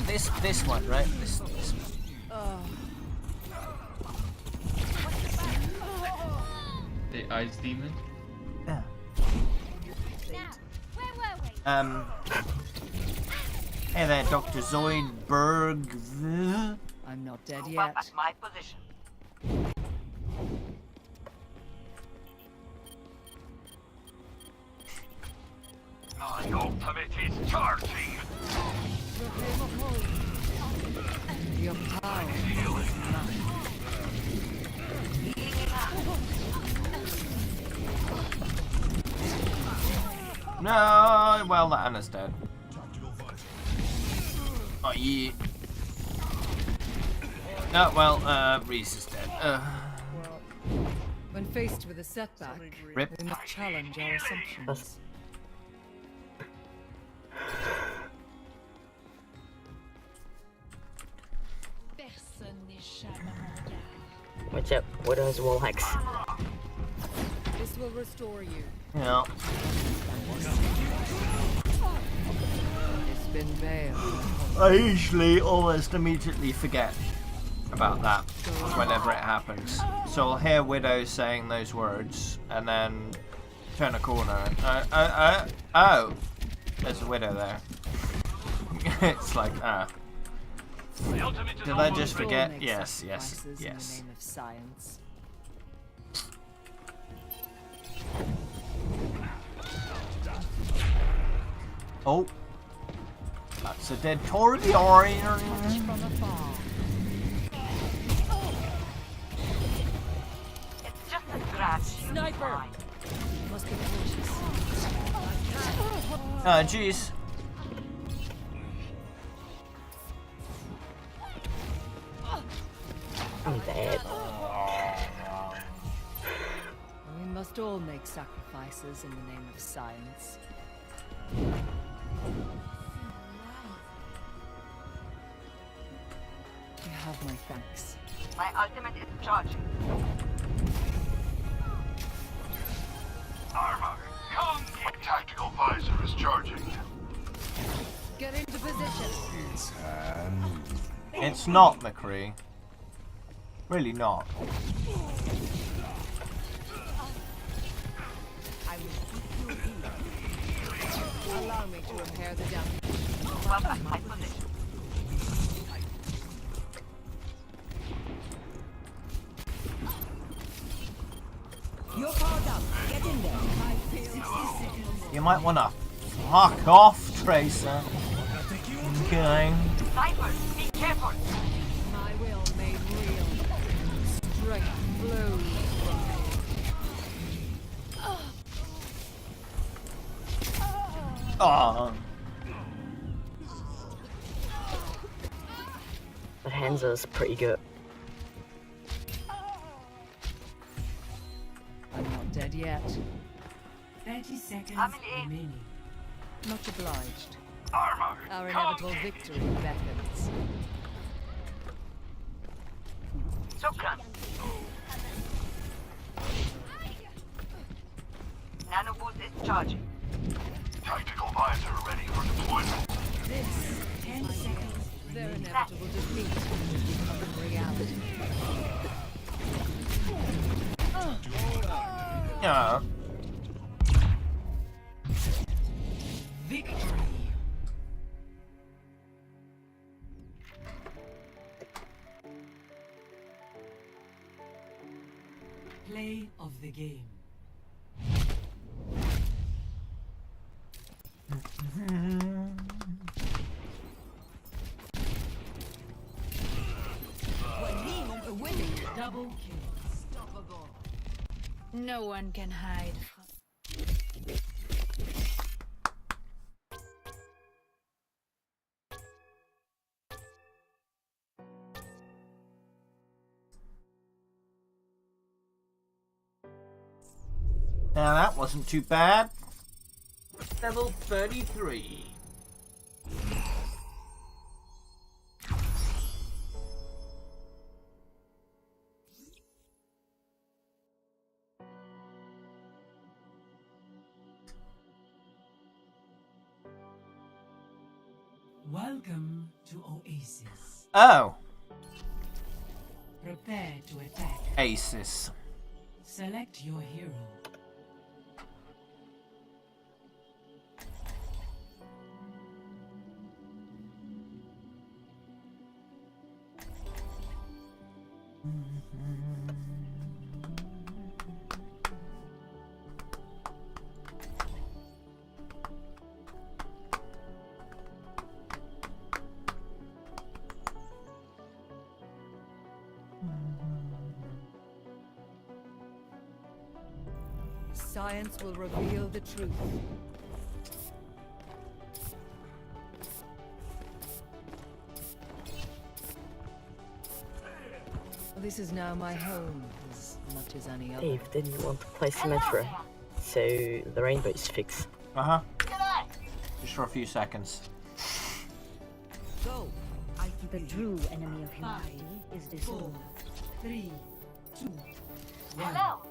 this one, right? This one. The ice demon. Yeah. Where were we? Hey there, Dr. Zoidberg. I'm not dead Move yet. up at my position. My ultimate is charging. Your power is mine. No, well, that Anna's dead. Oh, yeah. Oh, well, Reese is dead. When faced with a setback, Rip. we must challenge our assumptions. Personne n'échappe à mon regard. Watch out, Widow's wall hacks. This will restore you. Yeah. It's been veiled. I usually almost immediately forget about that whenever it happens. So I'll hear Widow saying those words and then turn a corner and oh, there's a Widow there. It's like, did I just forget? Yes, yes, In the yes. name of science. Oh, that's a dead Torbjorn. From afar. It's just a scratch. Sniper! Must be cautious. Oh, jeez. I'm dead. We must all make sacrifices in the name of science. You have my thanks. My ultimate is charging. Armor, come get tactical visor is charging. Get into position. It's not, McCree. Really not. I will keep you here. Allow me to repair the damage. Move up at my position. You're powered up. Get in there. You might want to fuck off, Tracer. Okay. Sniper, be careful. My will made real. Strength flows from me. Oh. But Hanzo's pretty good. I'm not dead yet. 30 seconds I'm in. remaining. Much obliged. Armor, Our come inevitable get victory beckons. Shukran. Nano boost is charging. tactical visor ready for deployment. This 10 seconds. Their inevitable defeat is becoming reality. Yeah. Victory. Play of the game. Double kill. No one can hide from. Now that wasn't too bad. Level 33. Welcome to Oasis. Oh, Prepare to attack. Aces. Select your hero. Science will reveal the truth. This is now my home, as much as any other. Dave didn't want to play Symmetra, so the rainbow is fixed. Uh-huh. Just for a few seconds. Go. The true enemy of humanity is disorder. 3, 2, 1. Hello.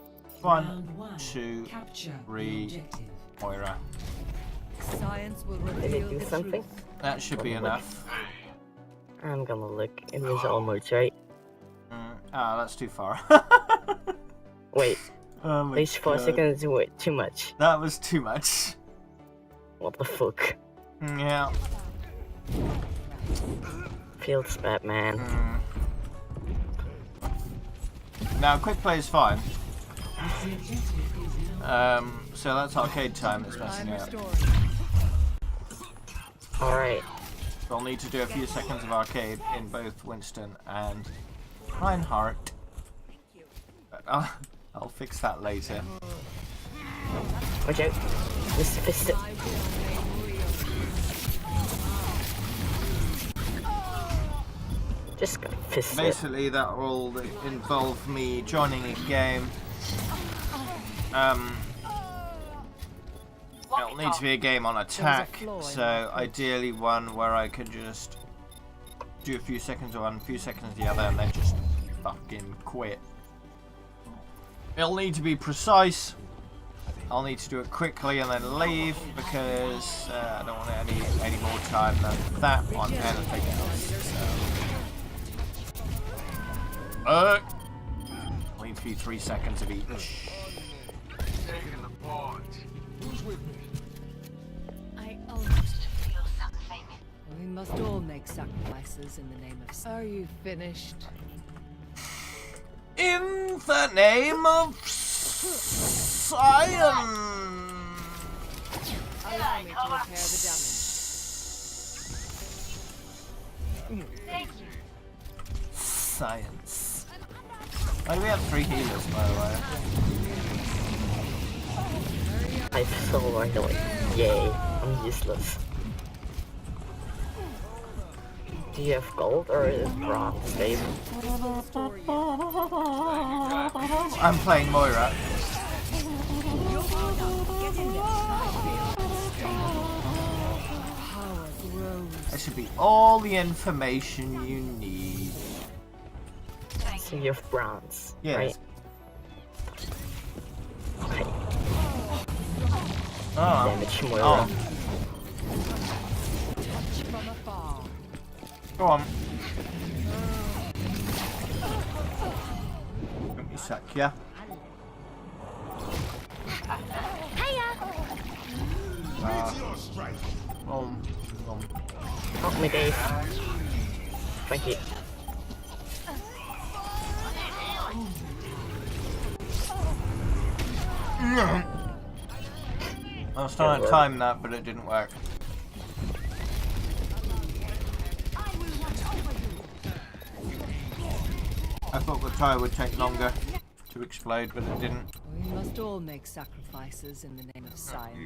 One, Round 2, Capture the 3, objective. Moira. Science will Did reveal it do the something? truth. That should be enough. I'm gonna look. It was almost right. Ah, that's too far. Wait, Oh my these 4 God. seconds is way too much. That was too much. What the fuck? Yeah. Feels bad, man. Now, quick play is fine. The objective is now. So that's arcade time that's messing I'm up. restoring. Alright. So I'll need to do a few seconds of arcade in both Winston and Reinhardt. I'll fix that later. Watch out. Mr. Fisted. Just got fisted. Basically, that will involve me joining a game. It'll need to be a game on attack, so ideally one where I could just do a few seconds of one, a few seconds of the other, and then just fucking quit. It'll need to be precise. I'll need to do it quickly and then leave because I don't want any more time than that on anything else. So. I'll need to be 3 seconds of each. Taking the point. Who's with me? I almost Feel something. We must all make sacrifices in the name of. Are you finished? In the name of science. Allow me to repair the damage. Thank you. Science. Why do we have 3 healers, by the way? I'm so annoyed. Yay, I'm useless. Do you have gold or is bronze, Dave? I'm playing Moira. That should be all the information you need. So you have bronze, Yes. right? Okay. Oh. Damage Moira. Oh. Go on. Let me suck ya. Help me, Dave. Thank you. I was trying to time that, but it didn't work. I thought the tire would take longer to explode, but it didn't. We must all make sacrifices in the name of science.